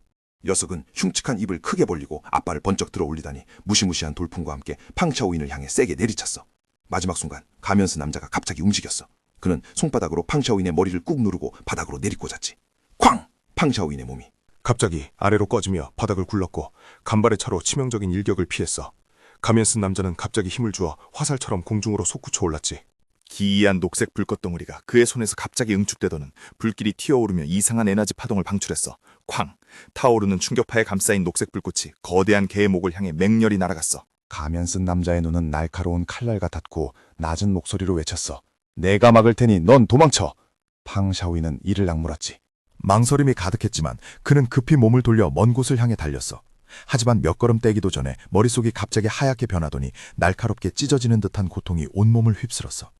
녀석은 흉측한 입을 크게 벌리고 앞발을 번쩍 들어 올리다니 무시무시한 돌풍과 함께 팡샤오인을 향해 세게 내리쳤어. 마지막 순간 가면 쓴 남자가 갑자기 움직였어. 그는 손바닥으로 팡샤오인의 머리를 꾹 누르고 바닥으로 내리꽂았지. 쾅! 팡샤오인의 몸이 갑자기 아래로 꺼지며 바닥을 굴렀고 간발의 차로 치명적인 일격을 피했어. 가면 쓴 남자는 갑자기 힘을 주어 화살처럼 공중으로 솟구쳐 올랐지. 기이한 녹색 불꽃 덩어리가 그의 손에서 갑자기 응축되더는 불길이 튀어오르며 이상한 에너지 파동을 방출했어. 쾅! 타오르는 충격파에 감싸인 녹색 불꽃이 거대한 개의 목을 향해 맹렬히 날아갔어. 가면 쓴 남자의 눈은 날카로운 칼날 같았고 낮은 목소리로 외쳤어. 내가 막을 테니 넌 도망쳐. 팡샤오인은 이를 악물었지. 망설임이 가득했지만 그는 급히 몸을 돌려 먼 곳을 향해 달렸어. 하지만 몇 걸음 떼기도 전에 머릿속이 갑자기 하얗게 변하더니 날카롭게 찢어지는 듯한 고통이 온몸을 휩쓸었어.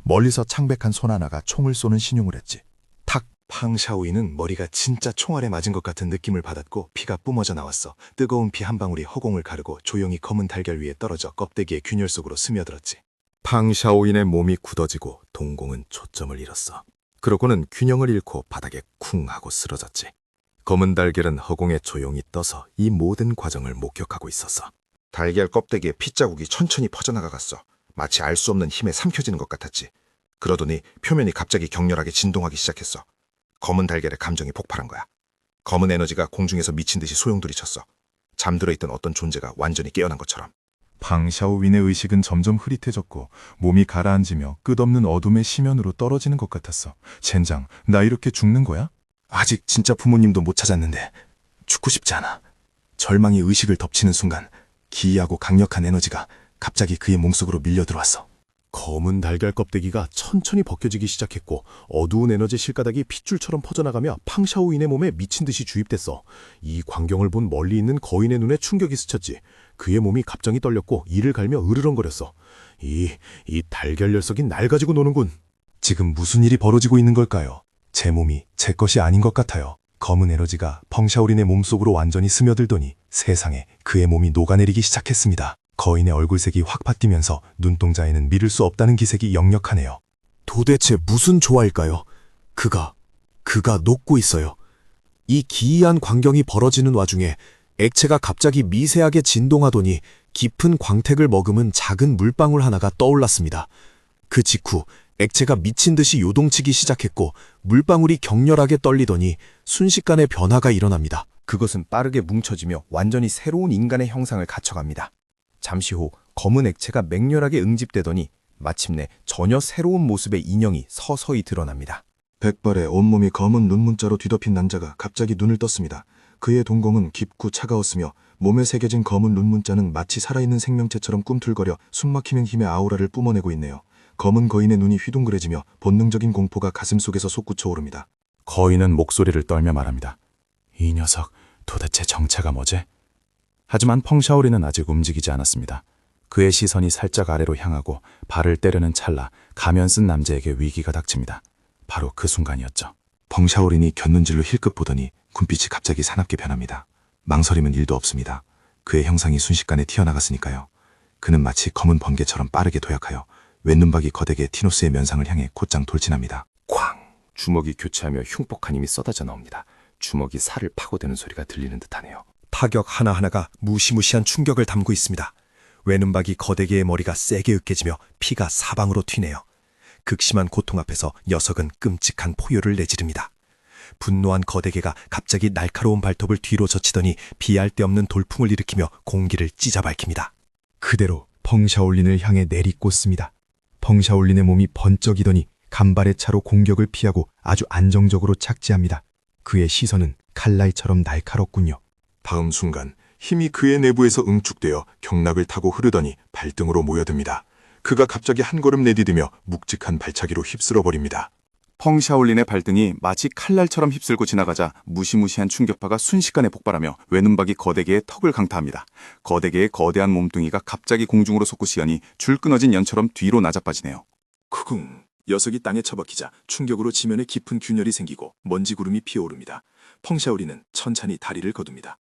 멀리서 창백한 손 하나가 총을 쏘는 신용을 했지. 탁! 팡샤오이는 머리가 진짜 총알에 맞은 것 같은 느낌을 받았고 피가 뿜어져 나왔어. 뜨거운 피 한 방울이 허공을 가르고 조용히 검은 달걀 위에 떨어져 껍데기의 균열 속으로 스며들었지. 팡샤오인의 몸이 굳어지고 동공은 초점을 잃었어. 그러고는 균형을 잃고 바닥에 쿵 하고 쓰러졌지. 검은 달걀은 허공에 조용히 떠서 이 모든 과정을 목격하고 있었어. 달걀 껍데기에 핏자국이 천천히 퍼져나가갔어. 마치 알 수 없는 힘에 삼켜지는 것 같았지. 그러더니 표면이 갑자기 격렬하게 진동하기 시작했어. 검은 달걀의 감정이 폭발한 거야. 검은 에너지가 공중에서 미친 듯이 소용돌이쳤어. 잠들어 있던 어떤 존재가 완전히 깨어난 것처럼. 팡샤오윈의 의식은 점점 흐릿해졌고 몸이 가라앉으며 끝없는 어둠의 심연으로 떨어지는 것 같았어. 젠장, 나 이렇게 죽는 거야? 아직 진짜 부모님도 못 찾았는데 죽고 싶지 않아. 절망이 의식을 덮치는 순간 기이하고 강력한 에너지가 갑자기 그의 몸속으로 밀려들어왔어. 검은 달걀 껍데기가 천천히 벗겨지기 시작했고 어두운 에너지 실가닥이 핏줄처럼 퍼져나가며 팡샤오인의 몸에 미친 듯이 주입됐어. 이 광경을 본 멀리 있는 거인의 눈에 충격이 스쳤지. 그의 몸이 갑자기 떨렸고 이를 갈며 으르렁거렸어. 이 달걀 녀석이 날 가지고 노는군. 지금 무슨 일이 벌어지고 있는 걸까요? 제 몸이 제 것이 아닌 것 같아요. 검은 에너지가 펑샤오린의 몸속으로 완전히 스며들더니 세상에 그의 몸이 녹아내리기 시작했습니다. 거인의 얼굴색이 확 바뀌면서 눈동자에는 믿을 수 없다는 기색이 역력하네요. 도대체 무슨 조화일까요? 그가 녹고 있어요. 이 기이한 광경이 벌어지는 와중에 액체가 갑자기 미세하게 진동하더니 깊은 광택을 머금은 작은 물방울 하나가 떠올랐습니다. 그 직후 액체가 미친 듯이 요동치기 시작했고 물방울이 격렬하게 떨리더니 순식간에 변화가 일어납니다. 그것은 빠르게 뭉쳐지며 완전히 새로운 인간의 형상을 갖춰갑니다. 잠시 후 검은 액체가 맹렬하게 응집되더니 마침내 전혀 새로운 모습의 인형이 서서히 드러납니다. 백발에 온몸이 검은 눈문자로 뒤덮인 남자가 갑자기 눈을 떴습니다. 그의 동공은 깊고 차가웠으며 몸에 새겨진 검은 눈문자는 마치 살아있는 생명체처럼 꿈틀거려 숨막히는 힘의 아우라를 뿜어내고 있네요. 검은 거인의 눈이 휘둥그레지며 본능적인 공포가 가슴속에서 솟구쳐 오릅니다. 거인은 목소리를 떨며 말합니다. 이 녀석 도대체 정체가 뭐지? 하지만 펑샤오리는 아직 움직이지 않았습니다. 그의 시선이 살짝 아래로 향하고 발을 때리는 찰나 가면 쓴 남자에게 위기가 닥칩니다. 바로 그 순간이었죠. 펑샤오린이 곁눈질로 힐끗 보더니 군빛이 갑자기 사납게 변합니다. 망설임은 일도 없습니다. 그의 형상이 순식간에 튀어나갔으니까요. 그는 마치 검은 번개처럼 빠르게 도약하여 왼눈박이 거대게 티노스의 면상을 향해 곧장 돌진합니다. 쾅! 주먹이 교체하며 흉폭한 힘이 쏟아져 나옵니다. 주먹이 살을 파고드는 소리가 들리는 듯하네요. 타격 하나하나가 무시무시한 충격을 담고 있습니다. 왼눈박이 거대개의 머리가 세게 으깨지며 피가 사방으로 튀네요. 극심한 고통 앞에서 녀석은 끔찍한 포효를 내지릅니다. 분노한 거대개가 갑자기 날카로운 발톱을 뒤로 젖히더니 비할 데 없는 돌풍을 일으키며 공기를 찢어 밝힙니다. 그대로 펑샤올린을 향해 내리꽂습니다. 펑샤올린의 몸이 번쩍이더니 간발의 차로 공격을 피하고 아주 안정적으로 착지합니다. 그의 시선은 칼날처럼 날카롭군요. 다음 순간 힘이 그의 내부에서 응축되어 경락을 타고 흐르더니 발등으로 모여듭니다. 그가 갑자기 한 걸음 내디디며 묵직한 발차기로 휩쓸어 버립니다. 펑샤올린의 발등이 마치 칼날처럼 휩쓸고 지나가자 무시무시한 충격파가 순식간에 폭발하며 외눈박이 거대개의 턱을 강타합니다. 거대개의 거대한 몸뚱이가 갑자기 공중으로 솟구시더니 줄 끊어진 연처럼 뒤로 나자빠지네요. 크궁! 녀석이 땅에 처박히자 충격으로 지면에 깊은 균열이 생기고 먼지 구름이 피어오릅니다. 펑샤오리는 천천히 다리를 거둡니다.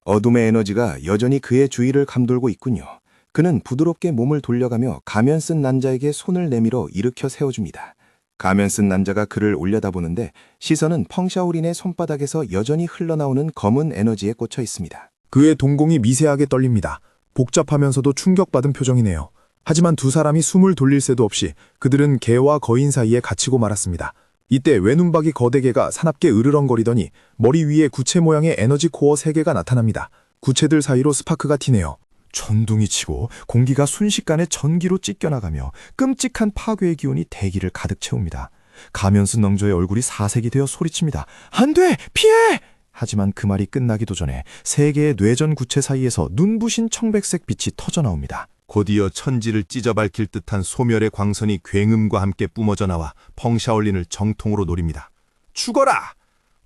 어둠의 에너지가 여전히 그의 주위를 감돌고 있군요. 그는 부드럽게 몸을 돌려가며 가면 쓴 남자에게 손을 내밀어 일으켜 세워줍니다. 가면 쓴 남자가 그를 올려다보는데 시선은 펑샤오린의 손바닥에서 여전히 흘러나오는 검은 에너지에 꽂혀 있습니다. 그의 동공이 미세하게 떨립니다. 복잡하면서도 충격받은 표정이네요. 하지만 두 사람이 숨을 돌릴 새도 없이 그들은 개와 거인 사이에 갇히고 말았습니다. 이때 외눈박이 거대개가 사납게 으르렁거리더니 머리 위에 구체 모양의 에너지 코어 3개가 나타납니다. 구체들 사이로 스파크가 튀네요. 천둥이 치고 공기가 순식간에 전기로 찢겨나가며 끔찍한 파괴의 기운이 대기를 가득 채웁니다. 가면 쓴 넝조의 얼굴이 사색이 되어 소리칩니다. 안 돼! 피해! 하지만 그 말이 끝나기도 전에 3개의 뇌전 구체 사이에서 눈부신 청백색 빛이 터져나옵니다. 곧이어 천지를 찢어 밝힐 듯한 소멸의 광선이 굉음과 함께 뿜어져 나와 펑샤올린을 정통으로 노립니다. 죽어라!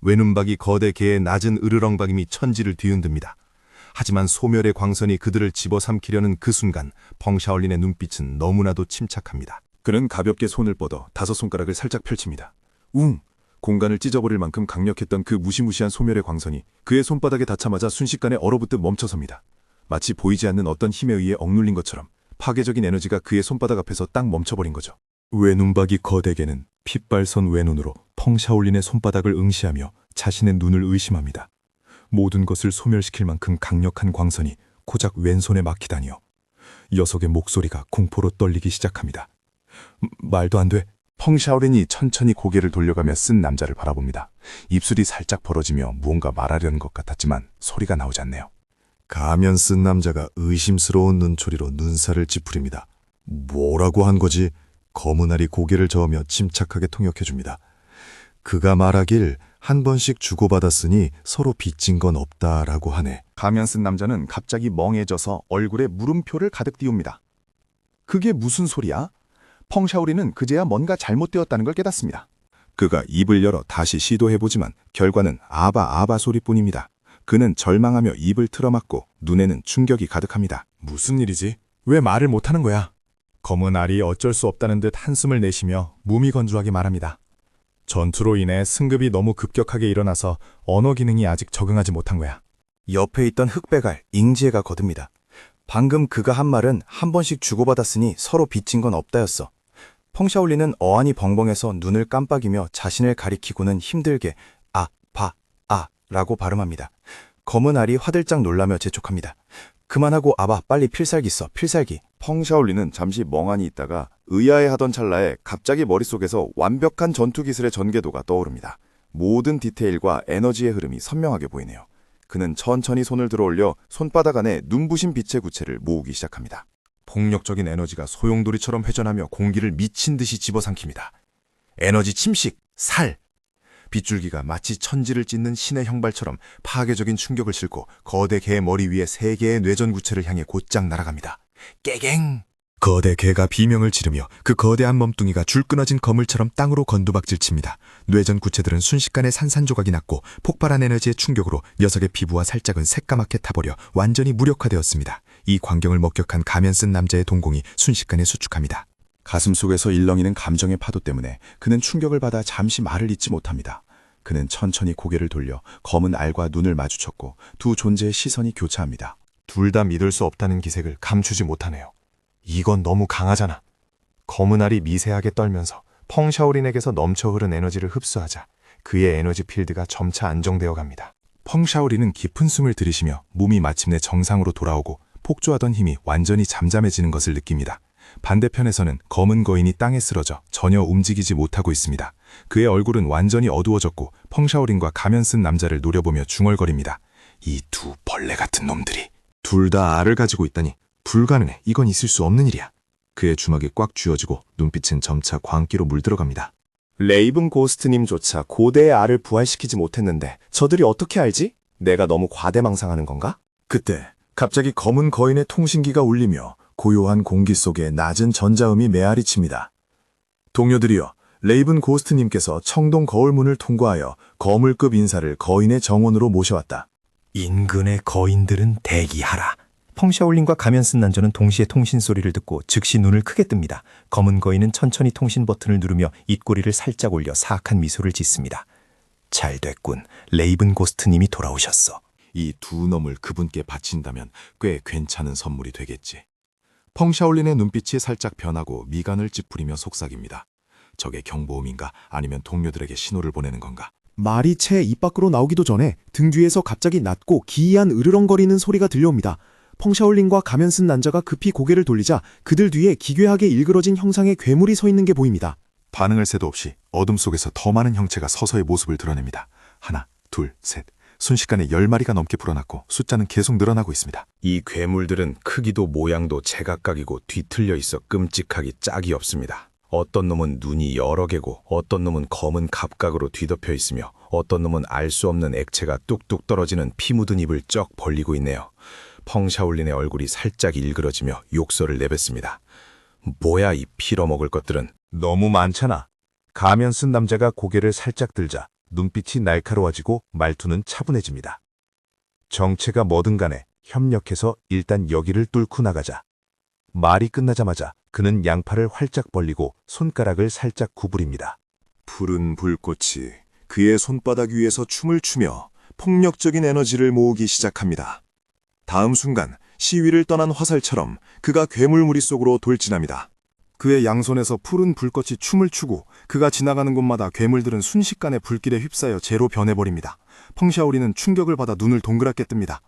외눈박이 거대 개의 낮은 으르렁박임이 천지를 뒤흔듭니다. 하지만 소멸의 광선이 그들을 집어삼키려는 그 순간 펑샤올린의 눈빛은 너무나도 침착합니다. 그는 가볍게 손을 뻗어 5손가락을 살짝 펼칩니다. 공간을 찢어버릴 만큼 강력했던 그 무시무시한 소멸의 광선이 그의 손바닥에 닿자마자 순식간에 얼어붙듯 멈춰섭니다. 마치 보이지 않는 어떤 힘에 의해 억눌린 것처럼 파괴적인 에너지가 그의 손바닥 앞에서 딱 멈춰버린 거죠. 외눈박이 거대개는 핏발선 외눈으로 펑샤올린의 손바닥을 응시하며 자신의 눈을 의심합니다. 모든 것을 소멸시킬 만큼 강력한 광선이 고작 왼손에 막히다니요. 녀석의 목소리가 공포로 떨리기 시작합니다. 말도 안 돼. 펑샤오린이 천천히 고개를 돌려가며 쓴 남자를 바라봅니다. 입술이 살짝 벌어지며 무언가 말하려는 것 같았지만 소리가 나오지 않네요. 가면 쓴 남자가 의심스러운 눈초리로 눈살을 찌푸립니다. 뭐라고 한 거지? 검은 알이 고개를 저으며 침착하게 통역해줍니다. 그가 말하길 한 번씩 주고받았으니 서로 빚진 건 없다라고 하네. 가면 쓴 남자는 갑자기 멍해져서 얼굴에 물음표를 가득 띄웁니다. 그게 무슨 소리야? 펑샤오린은 그제야 뭔가 잘못되었다는 걸 깨닫습니다. 그가 입을 열어 다시 시도해보지만 결과는 아바 소리뿐입니다. 그는 절망하며 입을 틀어막고 눈에는 충격이 가득합니다. 무슨 일이지? 왜 말을 못하는 거야? 검은 알이 어쩔 수 없다는 듯 한숨을 내쉬며 무미건조하게 말합니다. 전투로 인해 승급이 너무 급격하게 일어나서 언어 기능이 아직 적응하지 못한 거야. 옆에 있던 흑백알 잉지에가 거듭니다. 방금 그가 한 말은 한 번씩 주고받았으니 서로 빚진 건 없다였어. 펑샤올린은 어안이 벙벙해서 눈을 깜빡이며 자신을 가리키고는 힘들게 라고 발음합니다. 검은 알이 화들짝 놀라며 재촉합니다. 그만하고 아바, 빨리 필살기 써, 필살기. 펑샤올린은 잠시 멍하니 있다가 의아해하던 찰나에 갑자기 머릿속에서 완벽한 전투 기술의 전개도가 떠오릅니다. 모든 디테일과 에너지의 흐름이 선명하게 보이네요. 그는 천천히 손을 들어올려 손바닥 안에 눈부신 빛의 구체를 모으기 시작합니다. 폭력적인 에너지가 소용돌이처럼 회전하며 공기를 미친 듯이 집어삼킵니다. 에너지 침식, 살! 빗줄기가 마치 천지를 찢는 신의 형발처럼 파괴적인 충격을 싣고 거대 개의 머리 위에 3개의 뇌전 구체를 향해 곧장 날아갑니다. 깨갱! 거대 개가 비명을 지르며 그 거대한 몸뚱이가 줄 끊어진 거물처럼 땅으로 건두박질칩니다. 뇌전 구체들은 순식간에 산산조각이 났고 폭발한 에너지의 충격으로 녀석의 피부와 살짝은 새까맣게 타버려 완전히 무력화되었습니다. 이 광경을 목격한 가면 쓴 남자의 동공이 순식간에 수축합니다. 가슴 속에서 일렁이는 감정의 파도 때문에 그는 충격을 받아 잠시 말을 잇지 못합니다. 그는 천천히 고개를 돌려 검은 알과 눈을 마주쳤고 두 존재의 시선이 교차합니다. 둘 다 믿을 수 없다는 기색을 감추지 못하네요. 이건 너무 강하잖아. 검은 알이 미세하게 떨면서 펑샤오린에게서 넘쳐 흐른 에너지를 흡수하자 그의 에너지 필드가 점차 안정되어 갑니다. 펑샤오린은 깊은 숨을 들이쉬며 몸이 마침내 정상으로 돌아오고 폭주하던 힘이 완전히 잠잠해지는 것을 느낍니다. 반대편에서는 검은 거인이 땅에 쓰러져 전혀 움직이지 못하고 있습니다. 그의 얼굴은 완전히 어두워졌고 펑샤오린과 가면 쓴 남자를 노려보며 중얼거립니다. 이 두 벌레 같은 놈들이. 둘 다 알을 가지고 있다니 불가능해. 이건 있을 수 없는 일이야. 그의 주먹이 꽉 쥐어지고 눈빛은 점차 광기로 물들어갑니다. 레이븐 고스트님조차 고대의 알을 부활시키지 못했는데 저들이 어떻게 알지? 내가 너무 과대망상하는 건가? 그때 갑자기 검은 거인의 통신기가 울리며 고요한 공기 속에 낮은 전자음이 메아리칩니다. 동료들이여, 레이븐 고스트님께서 청동 거울문을 통과하여 거물급 인사를 거인의 정원으로 모셔왔다. 인근의 거인들은 대기하라. 펑샤올린과 가면 쓴 남자는 동시에 통신 소리를 듣고 즉시 눈을 크게 뜹니다. 검은 거인은 천천히 통신 버튼을 누르며 입꼬리를 살짝 올려 사악한 미소를 짓습니다. 잘 됐군. 레이븐 고스트님이 돌아오셨어. 이 두 놈을 그분께 바친다면 꽤 괜찮은 선물이 되겠지. 펑샤올린의 눈빛이 살짝 변하고 미간을 찌푸리며 속삭입니다. 저게 경보음인가 아니면 동료들에게 신호를 보내는 건가? 말이 채 입 밖으로 나오기도 전에 등 뒤에서 갑자기 낮고 기이한 으르렁거리는 소리가 들려옵니다. 펑샤올린과 가면 쓴 남자가 급히 고개를 돌리자 그들 뒤에 기괴하게 일그러진 형상의 괴물이 서 있는 게 보입니다. 반응할 새도 없이 어둠 속에서 더 많은 형체가 서서히 모습을 드러냅니다. 하나, 둘, 셋. 순식간에 10마리가 넘게 불어났고 숫자는 계속 늘어나고 있습니다. 이 괴물들은 크기도 모양도 제각각이고 뒤틀려 있어 끔찍하기 짝이 없습니다. 어떤 놈은 눈이 여러 개고 어떤 놈은 검은 갑각으로 뒤덮여 있으며 어떤 놈은 알 수 없는 액체가 뚝뚝 떨어지는 피 묻은 입을 쩍 벌리고 있네요. 펑샤올린의 얼굴이 살짝 일그러지며 욕설을 내뱉습니다. 뭐야 이 필어먹을 것들은. 너무 많잖아. 가면 쓴 남자가 고개를 살짝 들자 눈빛이 날카로워지고 말투는 차분해집니다. 정체가 뭐든 간에 협력해서 일단 여기를 뚫고 나가자. 말이 끝나자마자 그는 양팔을 활짝 벌리고 손가락을 살짝 구부립니다. 푸른 불꽃이 그의 손바닥 위에서 춤을 추며 폭력적인 에너지를 모으기 시작합니다. 다음 순간 시위를 떠난 화살처럼 그가 괴물 무리 속으로 돌진합니다. 그의 양손에서 푸른 불꽃이 춤을 추고 그가 지나가는 곳마다 괴물들은 순식간에 불길에 휩싸여 재로 변해버립니다. 펑샤오리는 충격을 받아 눈을 동그랗게 뜹니다.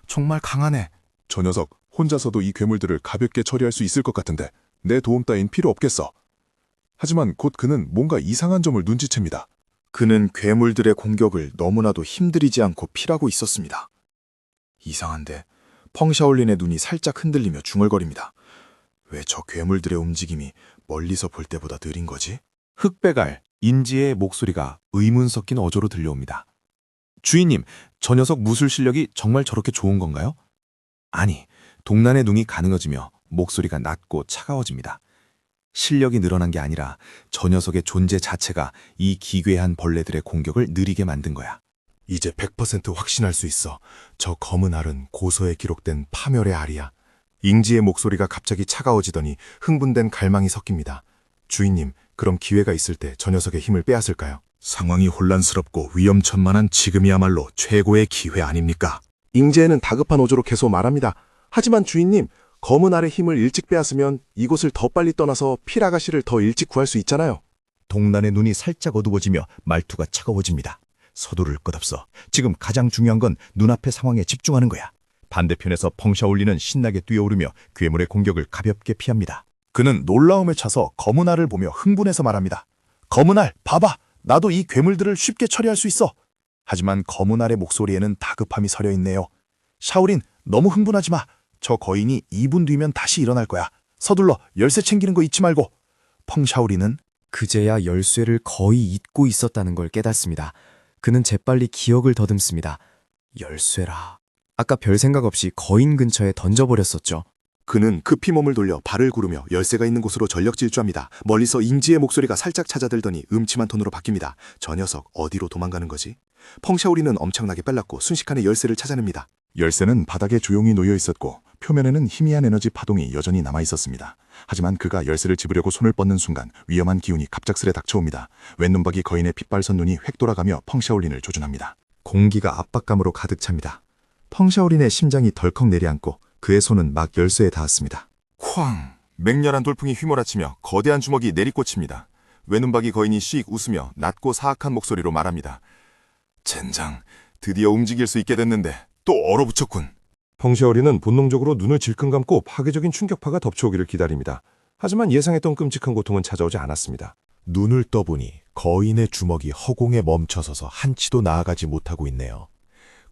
정말 강하네. 저 녀석 혼자서도 이 괴물들을 가볍게 처리할 수 있을 것 같은데 내 도움 따윈 필요 없겠어. 하지만 곧 그는 뭔가 이상한 점을 눈치챕니다. 그는 괴물들의 공격을 너무나도 힘들이지 않고 피하고 있었습니다. 이상한데 펑샤올린의 눈이 살짝 흔들리며 중얼거립니다. 왜 저 괴물들의 움직임이 멀리서 볼 때보다 느린 거지? 흑백알, 인지의 목소리가 의문 섞인 어조로 들려옵니다. 주인님, 저 녀석 무술 실력이 정말 저렇게 좋은 건가요? 아니, 동난의 눈이 가능해지며 목소리가 낮고 차가워집니다. 실력이 늘어난 게 아니라 저 녀석의 존재 자체가 이 기괴한 벌레들의 공격을 느리게 만든 거야. 이제 100% 확신할 수 있어. 저 검은 알은 고서에 기록된 파멸의 알이야. 잉지의 목소리가 갑자기 차가워지더니 흥분된 갈망이 섞입니다. 주인님, 그럼 기회가 있을 때 저 녀석의 힘을 빼앗을까요? 상황이 혼란스럽고 위험천만한 지금이야말로 최고의 기회 아닙니까? 잉지에는 다급한 어조로 계속 말합니다. 하지만 주인님, 검은 알의 힘을 일찍 빼앗으면 이곳을 더 빨리 떠나서 필아가씨를 더 일찍 구할 수 있잖아요. 동난의 눈이 살짝 어두워지며 말투가 차가워집니다. 서두를 것 없어. 지금 가장 중요한 건 눈앞의 상황에 집중하는 거야. 반대편에서 펑샤올리는 신나게 뛰어오르며 괴물의 공격을 가볍게 피합니다. 그는 놀라움에 차서 검은 알을 보며 흥분해서 말합니다. 검은 알, 봐봐! 나도 이 괴물들을 쉽게 처리할 수 있어! 하지만 검은 알의 목소리에는 다급함이 서려 있네요. 샤오린, 너무 흥분하지 마. 저 거인이 2분 뒤면 다시 일어날 거야. 서둘러 열쇠 챙기는 거 잊지 말고. 펑샤오리는 그제야 열쇠를 거의 잊고 있었다는 걸 깨닫습니다. 그는 재빨리 기억을 더듬습니다. 열쇠라. 아까 별 생각 없이 거인 근처에 던져버렸었죠. 그는 급히 몸을 돌려 발을 구르며 열쇠가 있는 곳으로 전력 질주합니다. 멀리서 잉지의 목소리가 살짝 찾아들더니 음침한 톤으로 바뀝니다. 저 녀석 어디로 도망가는 거지? 펑샤오리는 엄청나게 빨랐고 순식간에 열쇠를 찾아냅니다. 열쇠는 바닥에 조용히 놓여 있었고 표면에는 희미한 에너지 파동이 여전히 남아 있었습니다. 하지만 그가 열쇠를 집으려고 손을 뻗는 순간 위험한 기운이 갑작스레 닥쳐옵니다. 왼눈박이 거인의 핏발선 눈이 획 돌아가며 펑샤올린을 조준합니다. 공기가 압박감으로 가득 찹니다. 펑샤오린의 심장이 덜컥 내려앉고 그의 손은 막 열쇠에 닿았습니다. 쾅! 맹렬한 돌풍이 휘몰아치며 거대한 주먹이 내리꽂힙니다. 왼눈박이 거인이 씩 웃으며 낮고 사악한 목소리로 말합니다. 젠장, 드디어 움직일 수 있게 됐는데 또 얼어붙였군. 펑샤오린은 본능적으로 눈을 질끈 감고 파괴적인 충격파가 덮쳐오기를 기다립니다. 하지만 예상했던 끔찍한 고통은 찾아오지 않았습니다. 눈을 떠보니 거인의 주먹이 허공에 멈춰서서 한치도 나아가지 못하고 있네요.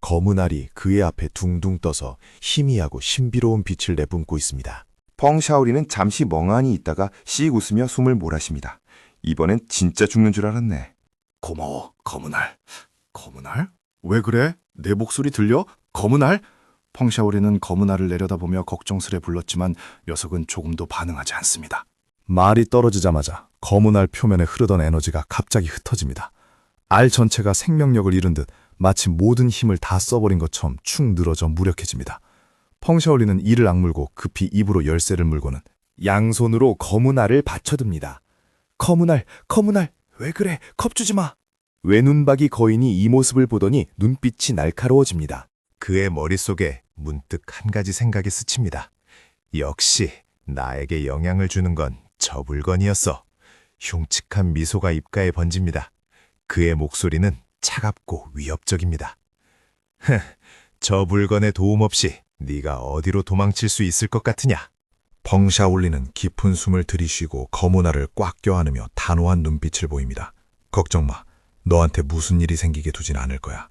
검은 알이 그의 앞에 둥둥 떠서 희미하고 신비로운 빛을 내뿜고 있습니다. 펑샤오리는 잠시 멍하니 있다가 씩 웃으며 숨을 몰아쉽니다. 이번엔 진짜 죽는 줄 알았네. 고마워, 검은 알. 검은 알? 왜 그래? 내 목소리 들려? 검은 알? 펑샤오리는 검은 알을 내려다보며 걱정스레 불렀지만 녀석은 조금도 반응하지 않습니다. 말이 떨어지자마자 검은 알 표면에 흐르던 에너지가 갑자기 흩어집니다. 알 전체가 생명력을 잃은 듯 마치 모든 힘을 다 써버린 것처럼 축 늘어져 무력해집니다. 펑샤올리는 이를 악물고 급히 입으로 열쇠를 물고는 양손으로 검은 알을 받쳐듭니다. 검은 알, 검은 알, 왜 그래? 겁주지 마. 외눈박이 거인이 이 모습을 보더니 눈빛이 날카로워집니다. 그의 머릿속에 문득 한 가지 생각이 스칩니다. 역시 나에게 영향을 주는 건 저 물건이었어. 흉측한 미소가 입가에 번집니다. 그의 목소리는 차갑고 위협적입니다. 저 물건의 도움 없이 네가 어디로 도망칠 수 있을 것 같으냐? 펑샤올리는 깊은 숨을 들이쉬고 검은 알을 꽉 껴안으며 단호한 눈빛을 보입니다. 걱정 마. 너한테 무슨 일이 생기게 두진 않을 거야.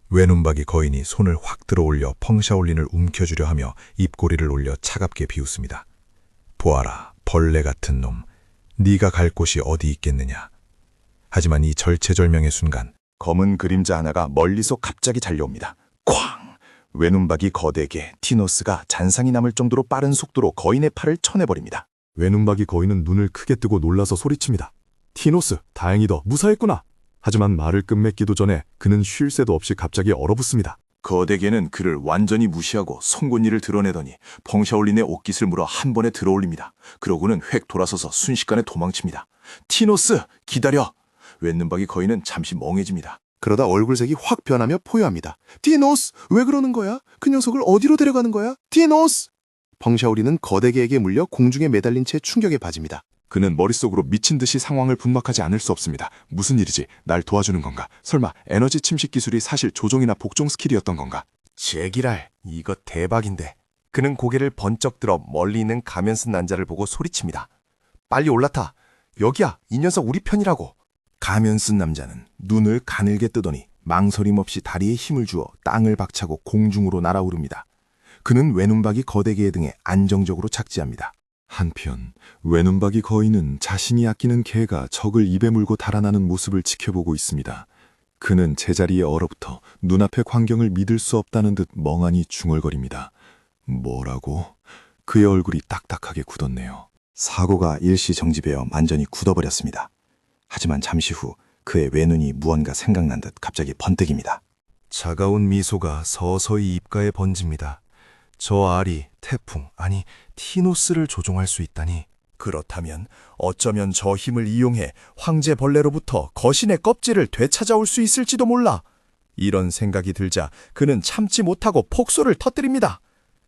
외눈박이 거인이 손을 확 들어올려 펑샤올린을 움켜쥐려 하며 입꼬리를 올려 차갑게 비웃습니다. 보아라, 벌레 같은 놈. 네가 갈 곳이 어디 있겠느냐. 하지만 이 절체절명의 순간 검은 그림자 하나가 멀리서 갑자기 달려옵니다. 쾅! 외눈박이 거대 개 티노스가 잔상이 남을 정도로 빠른 속도로 거인의 팔을 쳐내버립니다. 외눈박이 거인은 눈을 크게 뜨고 놀라서 소리칩니다. 티노스, 다행이다. 무사했구나. 하지만 말을 끝맺기도 전에 그는 쉴 새도 없이 갑자기 얼어붙습니다. 거대 개는 그를 완전히 무시하고 송곳니를 드러내더니 펑샤올린의 옷깃을 물어 한 번에 들어올립니다. 그러고는 획 돌아서서 순식간에 도망칩니다. 티노스, 기다려! 왼눈박이 거인은 잠시 멍해집니다. 그러다 얼굴색이 확 변하며 포효합니다. 티노스! 왜 그러는 거야? 그 녀석을 어디로 데려가는 거야? 티노스! 펑샤오리는 거대 개에게 물려 공중에 매달린 채 충격에 빠집니다. 그는 머릿속으로 미친 듯이 상황을 분막하지 않을 수 없습니다. 무슨 일이지? 날 도와주는 건가? 설마 에너지 침식 기술이 사실 조종이나 복종 스킬이었던 건가? 제기랄, 이거 대박인데. 그는 고개를 번쩍 들어 멀리 있는 가면 쓴 난자를 보고 소리칩니다. 빨리 올라타. 여기야, 이 녀석 우리 편이라고. 가면 쓴 남자는 눈을 가늘게 뜨더니 망설임 없이 다리에 힘을 주어 땅을 박차고 공중으로 날아오릅니다. 그는 외눈박이 거대개 등에 안정적으로 착지합니다. 한편 외눈박이 거인은 자신이 아끼는 개가 적을 입에 물고 달아나는 모습을 지켜보고 있습니다. 그는 제자리에 얼어붙어 눈앞의 광경을 믿을 수 없다는 듯 멍하니 중얼거립니다. 뭐라고? 그의 얼굴이 딱딱하게 굳었네요. 사고가 일시 정지되어 완전히 굳어버렸습니다. 하지만 잠시 후 그의 외눈이 무언가 생각난 듯 갑자기 번뜩입니다. 차가운 미소가 서서히 입가에 번집니다. 저 알이 태풍, 아니 티노스를 조종할 수 있다니. 그렇다면 어쩌면 저 힘을 이용해 황제 벌레로부터 거신의 껍질을 되찾아올 수 있을지도 몰라. 이런 생각이 들자 그는 참지 못하고 폭소를 터뜨립니다.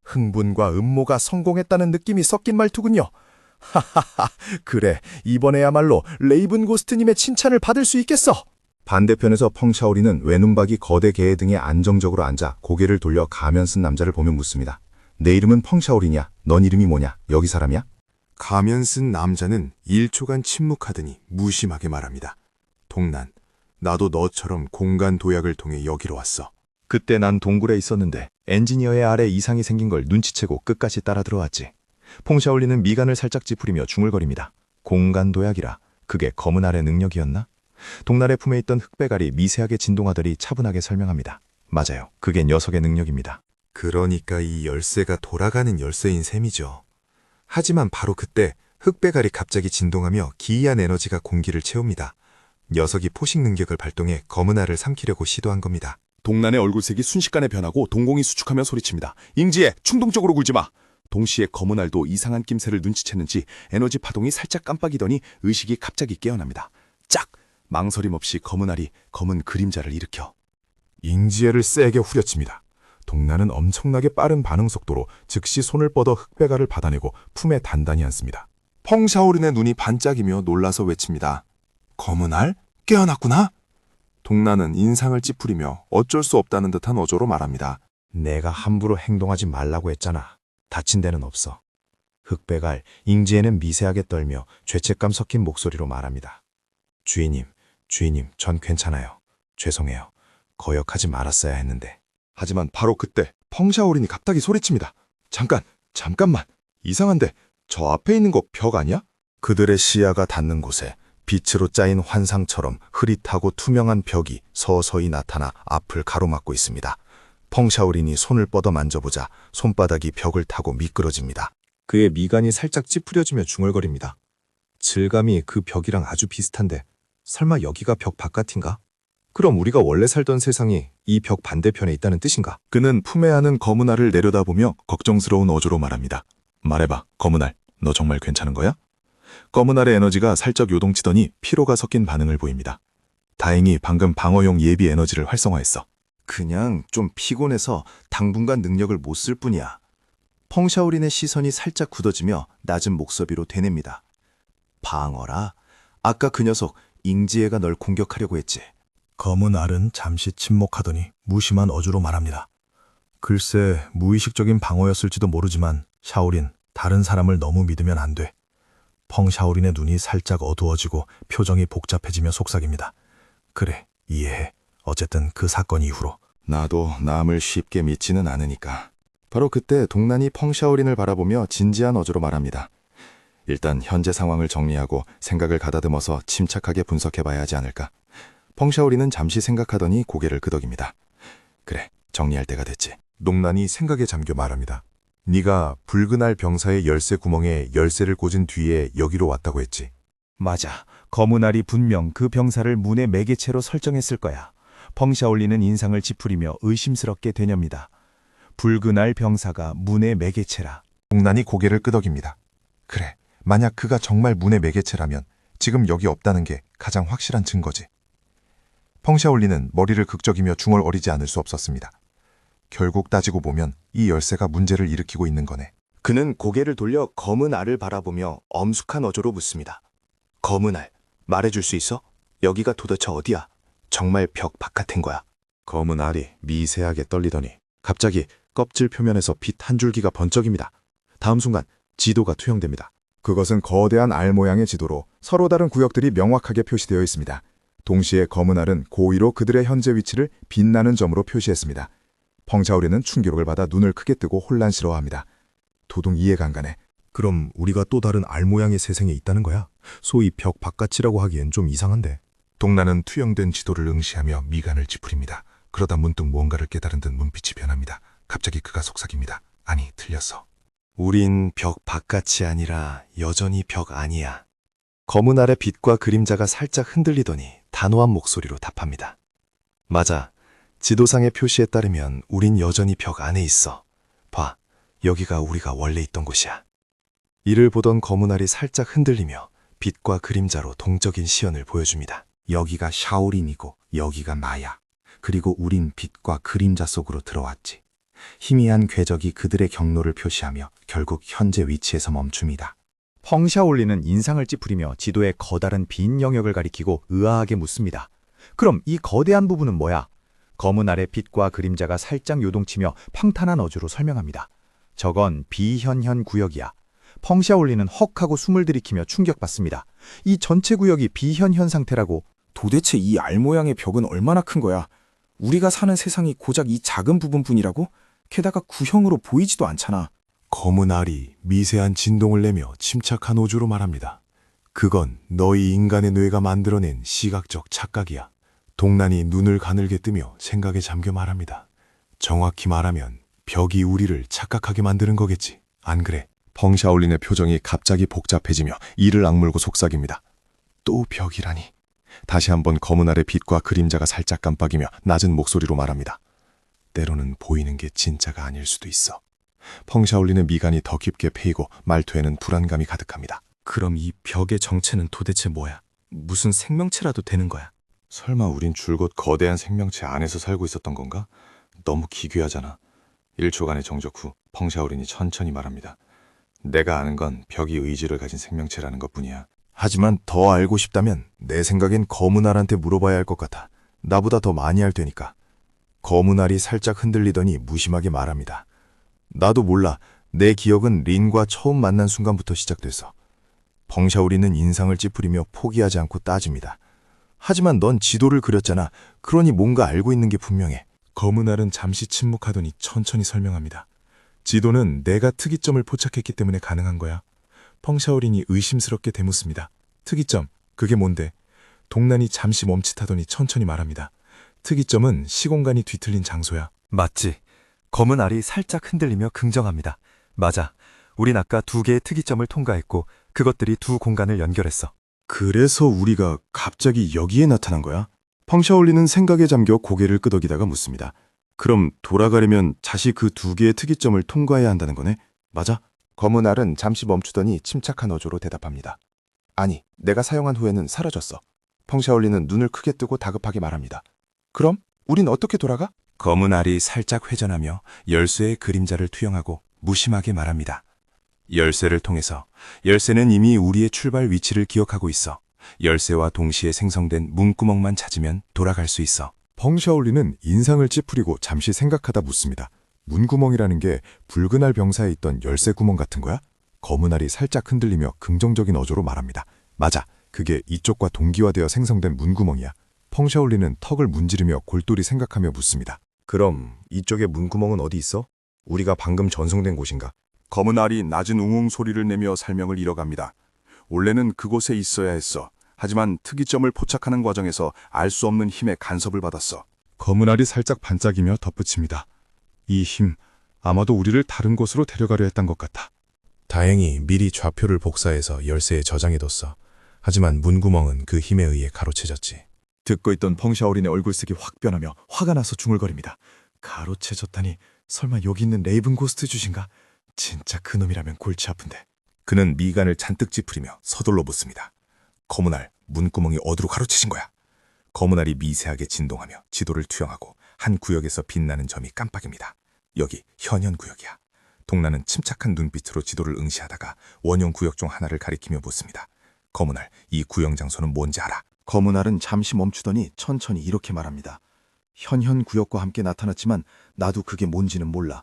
흥분과 음모가 성공했다는 느낌이 섞인 말투군요. 하하하, 그래, 이번에야말로 레이븐 고스트님의 칭찬을 받을 수 있겠어. 반대편에서 펑샤오리는 외눈박이 거대 개 등에 안정적으로 앉아 고개를 돌려 가면 쓴 남자를 보며 묻습니다. 내 이름은 펑샤오리냐? 넌 이름이 뭐냐? 여기 사람이야? 가면 쓴 남자는 1초간 침묵하더니 무심하게 말합니다. 동난, 나도 너처럼 공간 도약을 통해 여기로 왔어. 그때 난 동굴에 있었는데 엔지니어의 알에 이상이 생긴 걸 눈치채고 끝까지 따라 들어왔지. 퐁샤올리는 미간을 살짝 찌푸리며 중얼거립니다. 공간 도약이라 그게 검은 알의 능력이었나? 동날의 품에 있던 흑배갈이 미세하게 진동하더니 차분하게 설명합니다. 맞아요. 그게 녀석의 능력입니다. 그러니까 이 열쇠가 돌아가는 열쇠인 셈이죠. 하지만 바로 그때 흑배갈이 갑자기 진동하며 기이한 에너지가 공기를 채웁니다. 녀석이 포식 능력을 발동해 검은 알을 삼키려고 시도한 겁니다. 동난의 얼굴색이 순식간에 변하고 동공이 수축하며 소리칩니다. 잉지에 충동적으로 굴지 마. 동시에 검은 알도 이상한 낌새를 눈치챘는지 에너지 파동이 살짝 깜빡이더니 의식이 갑자기 깨어납니다. 짝! 망설임 없이 검은 알이 검은 그림자를 일으켜 잉지에를 세게 후려칩니다. 동난은 엄청나게 빠른 반응 속도로 즉시 손을 뻗어 흑배갈을 받아내고 품에 단단히 앉습니다. 펑샤오린의 눈이 반짝이며 놀라서 외칩니다. 검은 알? 깨어났구나? 동난은 인상을 찌푸리며 어쩔 수 없다는 듯한 어조로 말합니다. 내가 함부로 행동하지 말라고 했잖아. 다친 데는 없어. 흑배갈, 잉지에는 미세하게 떨며 죄책감 섞인 목소리로 말합니다. 주인님, 전 괜찮아요. 죄송해요. 거역하지 말았어야 했는데. 하지만 바로 그때 펑샤오린이 갑자기 소리칩니다. 잠깐만. 이상한데 저 앞에 있는 거 벽 아니야? 그들의 시야가 닿는 곳에 빛으로 짜인 환상처럼 흐릿하고 투명한 벽이 서서히 나타나 앞을 가로막고 있습니다. 펑샤오린이 손을 뻗어 만져보자 손바닥이 벽을 타고 미끄러집니다. 그의 미간이 살짝 찌푸려지며 중얼거립니다. 질감이 그 벽이랑 아주 비슷한데 설마 여기가 벽 바깥인가? 그럼 우리가 원래 살던 세상이 이 벽 반대편에 있다는 뜻인가? 그는 품에 안은 검은 알을 내려다보며 걱정스러운 어조로 말합니다. 말해봐, 검은 알. 너 정말 괜찮은 거야? 검은 알의 에너지가 살짝 요동치더니 피로가 섞인 반응을 보입니다. 다행히 방금 방어용 예비 에너지를 활성화했어. 그냥 좀 피곤해서 당분간 능력을 못 쓸 뿐이야. 펑샤오린의 시선이 살짝 굳어지며 낮은 목소리로 되냅니다. 방어라? 아까 그 녀석 잉지에가 널 공격하려고 했지. 검은 알은 잠시 침묵하더니 무심한 어조로 말합니다. 글쎄, 무의식적인 방어였을지도 모르지만 샤오린, 다른 사람을 너무 믿으면 안 돼. 펑샤오린의 눈이 살짝 어두워지고 표정이 복잡해지며 속삭입니다. 그래, 이해해. 어쨌든 그 사건 이후로. 나도 남을 쉽게 믿지는 않으니까. 바로 그때 동난이 펑샤오린을 바라보며 진지한 어조로 말합니다. 일단 현재 상황을 정리하고 생각을 가다듬어서 침착하게 분석해봐야 하지 않을까. 펑샤오린은 잠시 생각하더니 고개를 끄덕입니다. 그래, 정리할 때가 됐지. 농난이 생각에 잠겨 말합니다. 네가 붉은 알 병사의 열쇠 구멍에 열쇠를 꽂은 뒤에 여기로 왔다고 했지. 맞아. 검은 알이 분명 그 병사를 문의 매개체로 설정했을 거야. 펑샤올리는 인상을 찌푸리며 의심스럽게 되뇽니다. 붉은 알 병사가 문의 매개체라. 동난이 고개를 끄덕입니다. 그래, 만약 그가 정말 문의 매개체라면 지금 여기 없다는 게 가장 확실한 증거지. 펑샤올리는 머리를 극적이며 중얼거리지 않을 수 없었습니다. 결국 따지고 보면 이 열쇠가 문제를 일으키고 있는 거네. 그는 고개를 돌려 검은 알을 바라보며 엄숙한 어조로 묻습니다. 검은 알, 말해줄 수 있어? 여기가 도대체 어디야? 정말 벽 바깥인 거야? 검은 알이 미세하게 떨리더니 갑자기 껍질 표면에서 빛 한 줄기가 번쩍입니다. 다음 순간 지도가 투영됩니다. 그것은 거대한 알 모양의 지도로 서로 다른 구역들이 명확하게 표시되어 있습니다. 동시에 검은 알은 고의로 그들의 현재 위치를 빛나는 점으로 표시했습니다. 펑샤오리는 충격을 받아 눈을 크게 뜨고 혼란스러워합니다. 도통 이해가 안 가네. 그럼 우리가 또 다른 알 모양의 세상에 있다는 거야? 소위 벽 바깥이라고 하기엔 좀 이상한데. 동란은 투영된 지도를 응시하며 미간을 찌푸립니다. 그러다 문득 무언가를 깨달은 듯 눈빛이 변합니다. 갑자기 그가 속삭입니다. 아니, 틀렸어. 우린 벽 바깥이 아니라 여전히 벽 안이야. 검은 알의 빛과 그림자가 살짝 흔들리더니 단호한 목소리로 답합니다. 맞아. 지도상의 표시에 따르면 우린 여전히 벽 안에 있어. 봐, 여기가 우리가 원래 있던 곳이야. 이를 보던 검은 알이 살짝 흔들리며 빛과 그림자로 동적인 시연을 보여줍니다. 여기가 샤오린이고 여기가 나야. 그리고 우린 빛과 그림자 속으로 들어왔지. 희미한 궤적이 그들의 경로를 표시하며 결국 현재 위치에서 멈춥니다. 펑샤올리는 인상을 찌푸리며 지도의 커다란 빈 영역을 가리키고 의아하게 묻습니다. 그럼 이 거대한 부분은 뭐야? 검은 알의 빛과 그림자가 살짝 요동치며 평탄한 어조로 설명합니다. 저건 비현현 구역이야. 펑샤올리는 헉하고 숨을 들이키며 충격받습니다. 이 전체 구역이 비현현 상태라고? 도대체 이 알 모양의 벽은 얼마나 큰 거야? 우리가 사는 세상이 고작 이 작은 부분뿐이라고? 게다가 구형으로 보이지도 않잖아. 검은 알이 미세한 진동을 내며 침착한 어조로 말합니다. 그건 너희 인간의 뇌가 만들어낸 시각적 착각이야. 동란이 눈을 가늘게 뜨며 생각에 잠겨 말합니다. 정확히 말하면 벽이 우리를 착각하게 만드는 거겠지. 안 그래? 펑샤올린의 표정이 갑자기 복잡해지며 이를 악물고 속삭입니다. 또 벽이라니. 다시 한번 검은 알의 빛과 그림자가 살짝 깜빡이며 낮은 목소리로 말합니다. 때로는 보이는 게 진짜가 아닐 수도 있어. 펑샤올린의 미간이 더 깊게 패이고 말투에는 불안감이 가득합니다. 그럼 이 벽의 정체는 도대체 뭐야? 무슨 생명체라도 되는 거야? 설마 우린 줄곧 거대한 생명체 안에서 살고 있었던 건가? 너무 기괴하잖아. 1초간의 정적 후 펑샤올린이 천천히 말합니다. 내가 아는 건 벽이 의지를 가진 생명체라는 것뿐이야. 하지만 더 알고 싶다면 내 생각엔 검은 알한테 물어봐야 할 것 같아. 나보다 더 많이 알 테니까. 검은 알이 살짝 흔들리더니 무심하게 말합니다. 나도 몰라. 내 기억은 린과 처음 만난 순간부터 시작됐어. 펑샤오리는 인상을 찌푸리며 포기하지 않고 따집니다. 하지만 넌 지도를 그렸잖아. 그러니 뭔가 알고 있는 게 분명해. 검은 알은 잠시 침묵하더니 천천히 설명합니다. 지도는 내가 특이점을 포착했기 때문에 가능한 거야. 펑샤오린이 의심스럽게 되묻습니다. 특이점, 그게 뭔데? 동란이 잠시 멈칫하더니 천천히 말합니다. 특이점은 시공간이 뒤틀린 장소야. 맞지. 검은 알이 살짝 흔들리며 긍정합니다. 맞아. 우린 아까 2개의 특이점을 통과했고 그것들이 두 공간을 연결했어. 그래서 우리가 갑자기 여기에 나타난 거야? 펑샤올리는 생각에 잠겨 고개를 끄덕이다가 묻습니다. 그럼 돌아가려면 다시 그 2개의 특이점을 통과해야 한다는 거네? 맞아? 검은 알은 잠시 멈추더니 침착한 어조로 대답합니다. 아니, 내가 사용한 후에는 사라졌어. 펑샤올리는 눈을 크게 뜨고 다급하게 말합니다. 그럼 우린 어떻게 돌아가? 검은 알이 살짝 회전하며 열쇠의 그림자를 투영하고 무심하게 말합니다. 열쇠를 통해서 열쇠는 이미 우리의 출발 위치를 기억하고 있어. 열쇠와 동시에 생성된 문구멍만 찾으면 돌아갈 수 있어. 펑샤올리는 인상을 찌푸리고 잠시 생각하다 묻습니다. 문구멍이라는 게 붉은 알 병사에 있던 열쇠 구멍 같은 거야? 검은 알이 살짝 흔들리며 긍정적인 어조로 말합니다. 맞아, 그게 이쪽과 동기화되어 생성된 문구멍이야. 펑샤올리는 턱을 문지르며 골똘히 생각하며 묻습니다. 그럼 이쪽에 문구멍은 어디 있어? 우리가 방금 전송된 곳인가? 검은 알이 낮은 웅웅 소리를 내며 설명을 이어갑니다. 원래는 그곳에 있어야 했어. 하지만 특이점을 포착하는 과정에서 알 수 없는 힘의 간섭을 받았어. 검은 알이 살짝 반짝이며 덧붙입니다. 이 힘, 아마도 우리를 다른 곳으로 데려가려 했던 것 같아. 다행히 미리 좌표를 복사해서 열쇠에 저장해뒀어. 하지만 문구멍은 그 힘에 의해 가로채졌지. 듣고 있던 펑샤올린의 얼굴색이 확 변하며 화가 나서 중얼거립니다. 가로채졌다니 설마 여기 있는 레이븐 고스트 주신가? 진짜 그놈이라면 골치 아픈데. 그는 미간을 잔뜩 찌푸리며 서둘러 묻습니다. 검은알, 문구멍이 어디로 가로채신 거야? 검은알이 미세하게 진동하며 지도를 투영하고 한 구역에서 빛나는 점이 깜빡입니다. 여기 현현 구역이야. 동란은 침착한 눈빛으로 지도를 응시하다가 원형 구역 중 하나를 가리키며 묻습니다. 검은알, 이 구역 장소는 뭔지 알아? 검은알은 잠시 멈추더니 천천히 이렇게 말합니다. 현현 구역과 함께 나타났지만 나도 그게 뭔지는 몰라.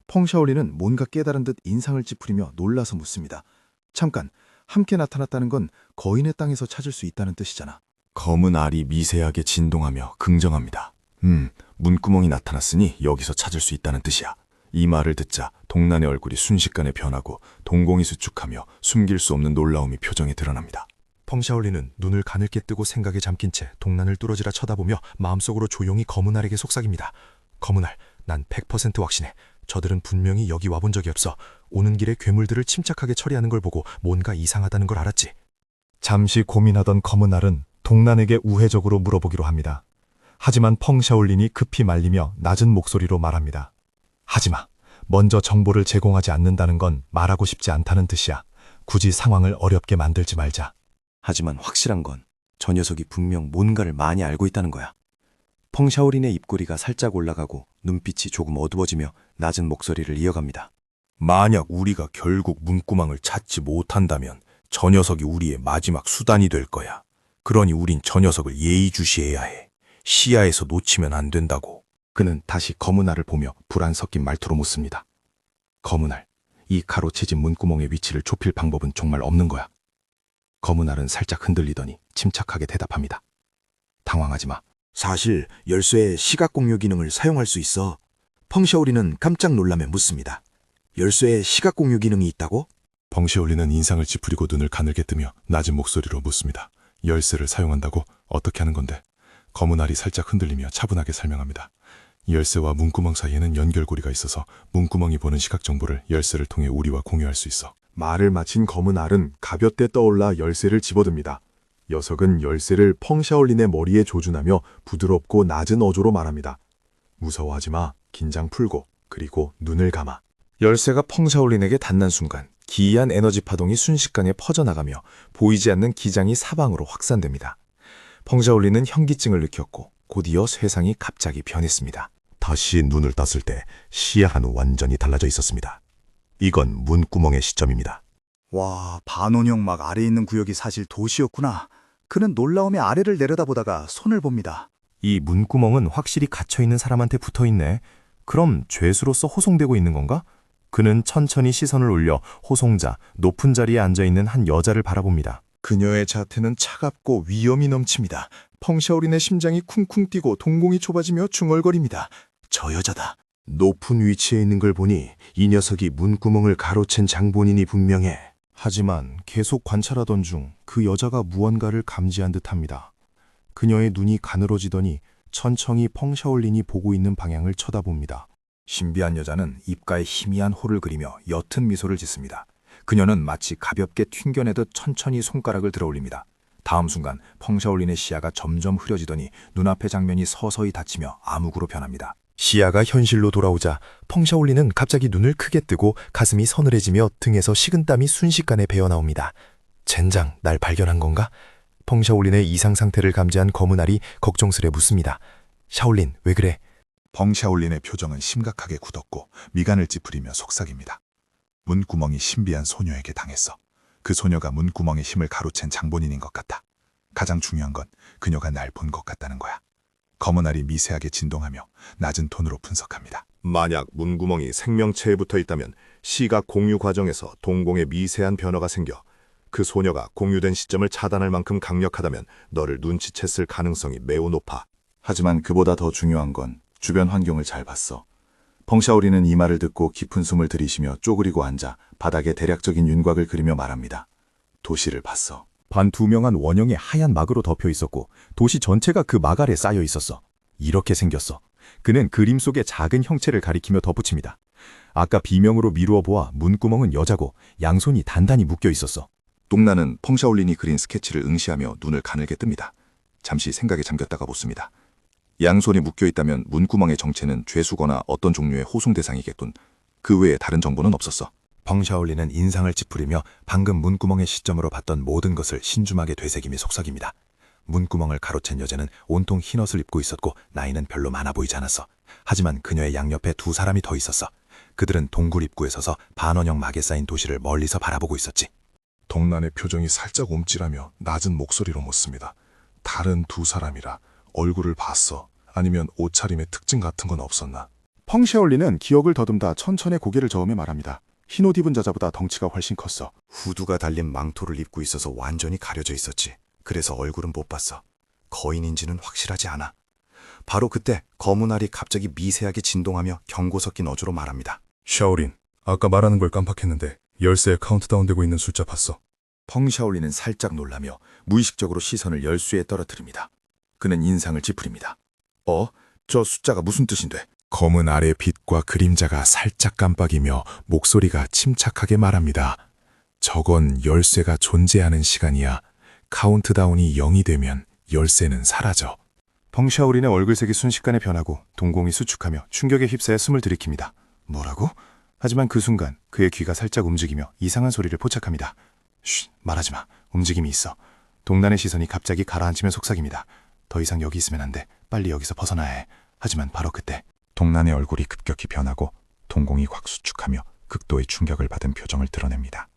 펑샤올리는 뭔가 깨달은 듯 인상을 찌푸리며 놀라서 묻습니다. 잠깐, 함께 나타났다는 건 거인의 땅에서 찾을 수 있다는 뜻이잖아. 검은 알이 미세하게 진동하며 긍정합니다. 문구멍이 나타났으니 여기서 찾을 수 있다는 뜻이야. 이 말을 듣자 동란의 얼굴이 순식간에 변하고 동공이 수축하며 숨길 수 없는 놀라움이 표정에 드러납니다. 펑샤올리는 눈을 가늘게 뜨고 생각에 잠긴 채 동란을 뚫어지라 쳐다보며 마음속으로 조용히 검은 알에게 속삭입니다. 검은 알, 난 100% 확신해. 저들은 분명히 여기 와본 적이 없어. 오는 길에 괴물들을 침착하게 처리하는 걸 보고 뭔가 이상하다는 걸 알았지. 잠시 고민하던 검은 알은 동란에게 우회적으로 물어보기로 합니다. 하지만 펑샤올린이 급히 말리며 낮은 목소리로 말합니다. 하지마. 먼저 정보를 제공하지 않는다는 건 말하고 싶지 않다는 뜻이야. 굳이 상황을 어렵게 만들지 말자. 하지만 확실한 건 저 녀석이 분명 뭔가를 많이 알고 있다는 거야. 펑샤오린의 입꼬리가 살짝 올라가고 눈빛이 조금 어두워지며 낮은 목소리를 이어갑니다. 만약 우리가 결국 문구멍을 찾지 못한다면 저 녀석이 우리의 마지막 수단이 될 거야. 그러니 우린 저 녀석을 예의주시해야 해. 시야에서 놓치면 안 된다고. 그는 다시 검은 알을 보며 불안 섞인 말투로 묻습니다. 검은 알, 이 가로채진 문구멍의 위치를 좁힐 방법은 정말 없는 거야. 검은 알은 살짝 흔들리더니 침착하게 대답합니다. 당황하지 마. 사실 열쇠의 시각 공유 기능을 사용할 수 있어. 펑샤오리는 깜짝 놀라며 묻습니다. 열쇠에 시각 공유 기능이 있다고? 펑샤올리는 인상을 찌푸리고 눈을 가늘게 뜨며 낮은 목소리로 묻습니다. 열쇠를 사용한다고? 어떻게 하는 건데? 검은 알이 살짝 흔들리며 차분하게 설명합니다. 열쇠와 문구멍 사이에는 연결고리가 있어서 문구멍이 보는 시각 정보를 열쇠를 통해 우리와 공유할 수 있어. 말을 마친 검은 알은 가볍게 떠올라 열쇠를 집어듭니다. 녀석은 열쇠를 펑샤올린의 머리에 조준하며 부드럽고 낮은 어조로 말합니다. 무서워하지 마. 긴장 풀고 그리고 눈을 감아. 열쇠가 펑샤올린에게 닿는 순간 기이한 에너지 파동이 순식간에 퍼져나가며 보이지 않는 기장이 사방으로 확산됩니다. 펑샤올린은 현기증을 느꼈고 곧이어 세상이 갑자기 변했습니다. 다시 눈을 떴을 때 시야는 완전히 달라져 있었습니다. 이건 문구멍의 시점입니다. 와, 반원형 막 아래에 있는 구역이 사실 도시였구나. 그는 놀라움에 아래를 내려다보다가 손을 봅니다. 이 문구멍은 확실히 갇혀있는 사람한테 붙어있네. 그럼 죄수로서 호송되고 있는 건가? 그는 천천히 시선을 올려 호송자, 높은 자리에 앉아있는 한 여자를 바라봅니다. 그녀의 자태는 차갑고 위험이 넘칩니다. 펑샤올린의 심장이 쿵쿵 뛰고 동공이 좁아지며 중얼거립니다. 저 여자다. 높은 위치에 있는 걸 보니 이 녀석이 문구멍을 가로챈 장본인이 분명해. 하지만 계속 관찰하던 중 그 여자가 무언가를 감지한 듯합니다. 그녀의 눈이 가늘어지더니 천천히 펑샤올린이 보고 있는 방향을 쳐다봅니다. 신비한 여자는 입가에 희미한 호를 그리며 옅은 미소를 짓습니다. 그녀는 마치 가볍게 튕겨내듯 천천히 손가락을 들어올립니다. 다음 순간 펑샤올린의 시야가 점점 흐려지더니 눈앞의 장면이 서서히 닫히며 암흑으로 변합니다. 시야가 현실로 돌아오자 펑샤올린은 갑자기 눈을 크게 뜨고 가슴이 서늘해지며 등에서 식은땀이 순식간에 배어나옵니다. 젠장, 날 발견한 건가? 펑샤올린의 이상 상태를 감지한 검은 알이 걱정스레 묻습니다. 샤올린, 왜 그래? 펑샤올린의 표정은 심각하게 굳었고 미간을 찌푸리며 속삭입니다. 문구멍이 신비한 소녀에게 당했어. 그 소녀가 문구멍의 힘을 가로챈 장본인인 것 같아. 가장 중요한 건 그녀가 날 본 것 같다는 거야. 검은 알이 미세하게 진동하며 낮은 톤으로 분석합니다. 만약 문구멍이 생명체에 붙어 있다면 시각 공유 과정에서 동공에 미세한 변화가 생겨 그 소녀가 공유된 시점을 차단할 만큼 강력하다면 너를 눈치챘을 가능성이 매우 높아. 하지만 그보다 더 중요한 건 주변 환경을 잘 봤어. 펑샤오리는 이 말을 듣고 깊은 숨을 들이쉬며 쪼그리고 앉아 바닥에 대략적인 윤곽을 그리며 말합니다. 도시를 봤어. 반투명한 원형의 하얀 막으로 덮여 있었고 도시 전체가 그 막 아래 쌓여 있었어. 이렇게 생겼어. 그는 그림 속의 작은 형체를 가리키며 덧붙입니다. 아까 비명으로 미루어 보아 문구멍은 여자고 양손이 단단히 묶여 있었어. 동란은 펑샤올린이 그린 스케치를 응시하며 눈을 가늘게 뜹니다. 잠시 생각에 잠겼다가 묻습니다. 양손이 묶여있다면 문구멍의 정체는 죄수거나 어떤 종류의 호송 대상이겠군. 그 외에 다른 정보는 없었어. 펑샤올리는 인상을 찌푸리며 방금 문구멍의 시점으로 봤던 모든 것을 신중하게 되새김이 속삭입니다. 문구멍을 가로챈 여자는 온통 흰 옷을 입고 있었고 나이는 별로 많아 보이지 않았어. 하지만 그녀의 양옆에 두 사람이 더 있었어. 그들은 동굴 입구에 서서 반원형 막에 쌓인 도시를 멀리서 바라보고 있었지. 동란의 표정이 살짝 움찔하며 낮은 목소리로 묻습니다. 다른 두 사람이라 얼굴을 봤어? 아니면 옷차림의 특징 같은 건 없었나? 펑샤올리는 기억을 더듬다 천천히 고개를 저으며 말합니다. 흰옷 입은 여자보다 덩치가 훨씬 컸어. 후드가 달린 망토를 입고 있어서 완전히 가려져 있었지. 그래서 얼굴은 못 봤어. 거인인지는 확실하지 않아. 바로 그때 검은 알이 갑자기 미세하게 진동하며 경고 섞인 어조로 말합니다. 샤오린, 아까 말하는 걸 깜빡했는데 열쇠에 카운트다운 되고 있는 숫자 봤어? 펑샤올리는 살짝 놀라며 무의식적으로 시선을 열쇠에 떨어뜨립니다. 그는 인상을 찌푸립니다. 저 숫자가 무슨 뜻인데? 검은 알의 빛과 그림자가 살짝 깜빡이며 목소리가 침착하게 말합니다. 저건 열쇠가 존재하는 시간이야. 카운트다운이 0이 되면 열쇠는 사라져. 펑샤올린의 얼굴색이 순식간에 변하고 동공이 수축하며 충격에 휩싸여 숨을 들이킵니다. 뭐라고? 하지만 그 순간 그의 귀가 살짝 움직이며 이상한 소리를 포착합니다. 쉿, 말하지 마. 움직임이 있어. 동란의 시선이 갑자기 가라앉으며 속삭입니다. 더 이상 여기 있으면 안 돼. 빨리 여기서 벗어나야 해. 하지만 바로 그때 동란의 얼굴이 급격히 변하고 동공이 확 수축하며 극도의 충격을 받은 표정을 드러냅니다.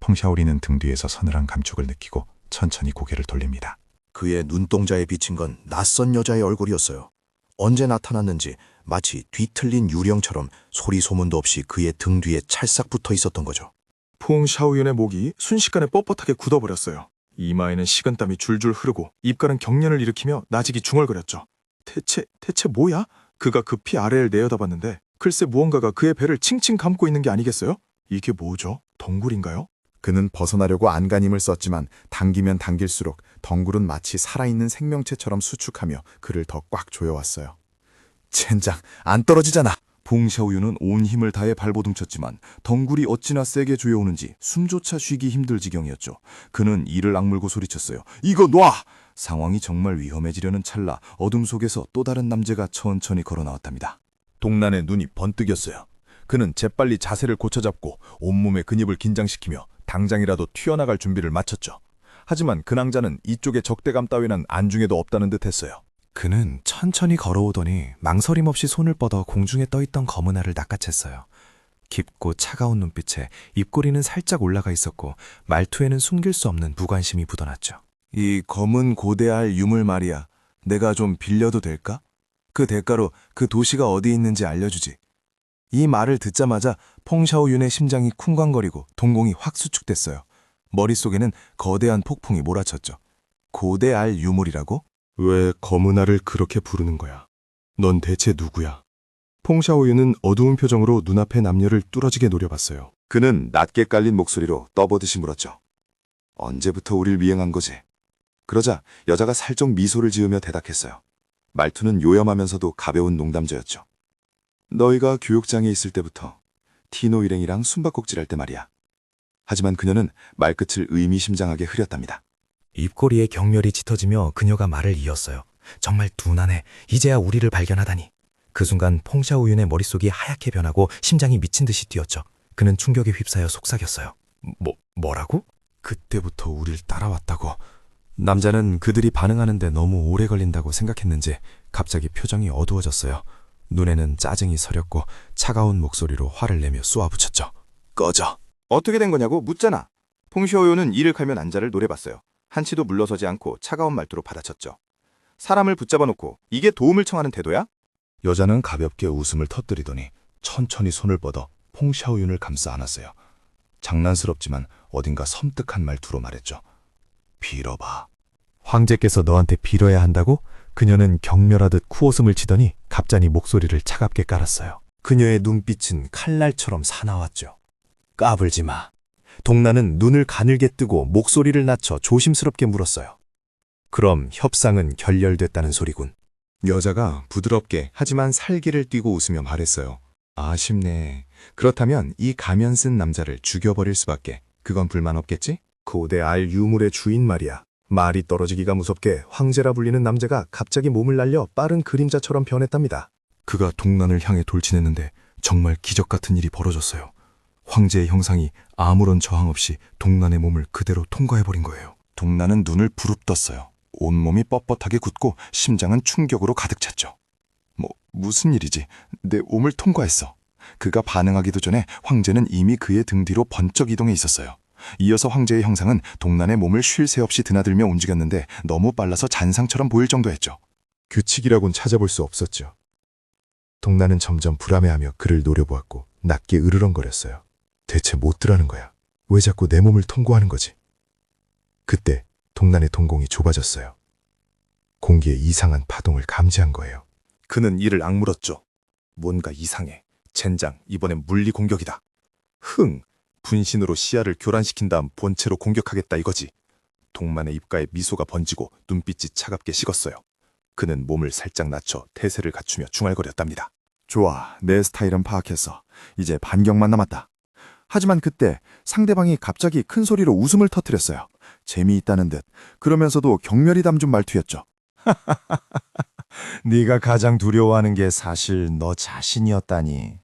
펑샤오리는 등 뒤에서 서늘한 감촉을 느끼고 천천히 고개를 돌립니다. 그의 눈동자에 비친 건 낯선 여자의 얼굴이었어요. 언제 나타났는지 마치 뒤틀린 유령처럼 소리 소문도 없이 그의 등 뒤에 찰싹 붙어 있었던 거죠. 퐁샤오윤의 목이 순식간에 뻣뻣하게 굳어버렸어요. 이마에는 식은땀이 줄줄 흐르고 입가는 경련을 일으키며 나직이 중얼거렸죠. 대체 뭐야? 그가 급히 아래를 내려다봤는데 글쎄 무언가가 그의 배를 칭칭 감고 있는 게 아니겠어요? 이게 뭐죠? 덩굴인가요? 그는 벗어나려고 안간힘을 썼지만 당기면 당길수록 덩굴은 마치 살아있는 생명체처럼 수축하며 그를 더 꽉 조여왔어요. 젠장, 안 떨어지잖아. 봉샤오유는 온 힘을 다해 발버둥쳤지만 덩굴이 어찌나 세게 조여오는지 숨조차 쉬기 힘들 지경이었죠. 그는 이를 악물고 소리쳤어요. 이거 놔! 상황이 정말 위험해지려는 찰나 어둠 속에서 또 다른 남자가 천천히 걸어 나왔답니다. 동란의 눈이 번뜩였어요. 그는 재빨리 자세를 고쳐잡고 온몸의 근육을 긴장시키며 당장이라도 튀어나갈 준비를 마쳤죠. 하지만 그 낭자는 이쪽에 적대감 따위는 안중에도 없다는 듯했어요. 그는 천천히 걸어오더니 망설임 없이 손을 뻗어 공중에 떠있던 검은 알을 낚아챘어요. 깊고 차가운 눈빛에 입꼬리는 살짝 올라가 있었고 말투에는 숨길 수 없는 무관심이 묻어났죠. 이 검은 고대알 유물 말이야. 내가 좀 빌려도 될까? 그 대가로 그 도시가 어디 있는지 알려주지. 이 말을 듣자마자 펑샤오윤의 심장이 쿵쾅거리고 동공이 확 수축됐어요. 머릿속에는 거대한 폭풍이 몰아쳤죠. 고대알 유물이라고? 왜 검은 알을 그렇게 부르는 거야? 넌 대체 누구야? 퐁샤오유는 어두운 표정으로 눈앞의 남녀를 뚫어지게 노려봤어요. 그는 낮게 깔린 목소리로 떠보듯이 물었죠. 언제부터 우릴 미행한 거지? 그러자 여자가 살짝 미소를 지으며 대답했어요. 말투는 요염하면서도 가벼운 농담저였죠. 너희가 교육장에 있을 때부터 티노 일행이랑 숨바꼭질할 때 말이야. 하지만 그녀는 말끝을 의미심장하게 흐렸답니다. 입꼬리에 경멸이 짙어지며 그녀가 말을 이었어요. 정말 둔하네. 이제야 우리를 발견하다니. 그 순간 퐁샤오윤의 머릿속이 하얗게 변하고 심장이 미친 듯이 뛰었죠. 그는 충격에 휩싸여 속삭였어요. 뭐라고? 그때부터 우릴 따라왔다고. 남자는 그들이 반응하는데 너무 오래 걸린다고 생각했는지 갑자기 표정이 어두워졌어요. 눈에는 짜증이 서렸고 차가운 목소리로 화를 내며 쏘아붙였죠. 꺼져. 어떻게 된 거냐고 묻잖아. 퐁샤오유는 이를 칼며 난자를 노려봤어요. 한치도 물러서지 않고 차가운 말투로 받아쳤죠. 사람을 붙잡아 놓고 이게 도움을 청하는 태도야? 여자는 가볍게 웃음을 터뜨리더니 천천히 손을 뻗어 퐁샤오윤을 감싸 안았어요. 장난스럽지만 어딘가 섬뜩한 말투로 말했죠. 빌어봐. 황제께서 너한테 빌어야 한다고? 그녀는 경멸하듯 쿠웃음을 치더니 갑자기 목소리를 차갑게 깔았어요. 그녀의 눈빛은 칼날처럼 사나웠죠. 까불지 마. 동란은 눈을 가늘게 뜨고 목소리를 낮춰 조심스럽게 물었어요. 그럼 협상은 결렬됐다는 소리군. 여자가 부드럽게 하지만 살기를 띠고 웃으며 말했어요. 아쉽네. 그렇다면 이 가면 쓴 남자를 죽여버릴 수밖에. 그건 불만 없겠지? 고대 알 유물의 주인 말이야. 말이 떨어지기가 무섭게 황제라 불리는 남자가 갑자기 몸을 날려 빠른 그림자처럼 변했답니다. 그가 동란을 향해 돌진했는데 정말 기적 같은 일이 벌어졌어요. 황제의 형상이 아무런 저항 없이 동란의 몸을 그대로 통과해버린 거예요. 동란은 눈을 부릅떴어요. 온몸이 뻣뻣하게 굳고 심장은 충격으로 가득 찼죠. 무슨 일이지? 내 몸을 통과했어. 그가 반응하기도 전에 황제는 이미 그의 등 뒤로 번쩍 이동해 있었어요. 이어서 황제의 형상은 동란의 몸을 쉴 새 없이 드나들며 움직였는데 너무 빨라서 잔상처럼 보일 정도였죠. 규칙이라곤 찾아볼 수 없었죠. 동란은 점점 불안해하며 그를 노려보았고 낮게 으르렁거렸어요. 대체 못들하는 거야. 왜 자꾸 내 몸을 통과하는 거지? 그때 동란의 동공이 좁아졌어요. 공기에 이상한 파동을 감지한 거예요. 그는 이를 악물었죠. 뭔가 이상해. 젠장, 이번엔 물리 공격이다. 흥! 분신으로 시야를 교란시킨 다음 본체로 공격하겠다 이거지. 동란의 입가에 미소가 번지고 눈빛이 차갑게 식었어요. 그는 몸을 살짝 낮춰 태세를 갖추며 중얼거렸답니다. 좋아, 내 스타일은 파악했어. 이제 반격만 남았다. 하지만 그때 상대방이 갑자기 큰 소리로 웃음을 터뜨렸어요. 재미있다는 듯. 그러면서도 경멸이 담준 말투였죠. 네가 가장 두려워하는 게 사실 너 자신이었다니.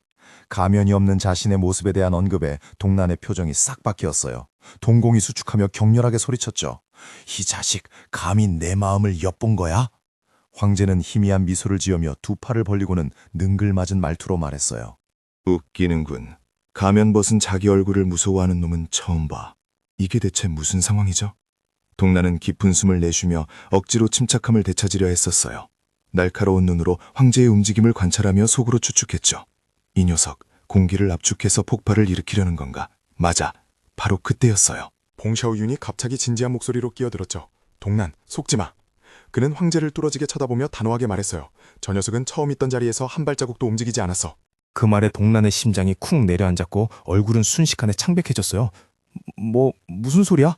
가면이 없는 자신의 모습에 대한 언급에 동란의 표정이 싹 바뀌었어요. 동공이 수축하며 격렬하게 소리쳤죠. 이 자식, 감히 내 마음을 엿본 거야? 황제는 희미한 미소를 지으며 두 팔을 벌리고는 능글맞은 말투로 말했어요. 웃기는군. 가면 벗은 자기 얼굴을 무서워하는 놈은 처음 봐. 이게 대체 무슨 상황이죠? 동란은 깊은 숨을 내쉬며 억지로 침착함을 되찾으려 했었어요. 날카로운 눈으로 황제의 움직임을 관찰하며 속으로 추측했죠. 이 녀석, 공기를 압축해서 폭발을 일으키려는 건가? 맞아, 바로 그때였어요. 봉샤오윤이 갑자기 진지한 목소리로 끼어들었죠. 동란, 속지 마. 그는 황제를 뚫어지게 쳐다보며 단호하게 말했어요. 저 녀석은 처음 있던 자리에서 한 발자국도 움직이지 않았어. 그 말에 동란의 심장이 쿵 내려앉았고 얼굴은 순식간에 창백해졌어요. 무슨 소리야?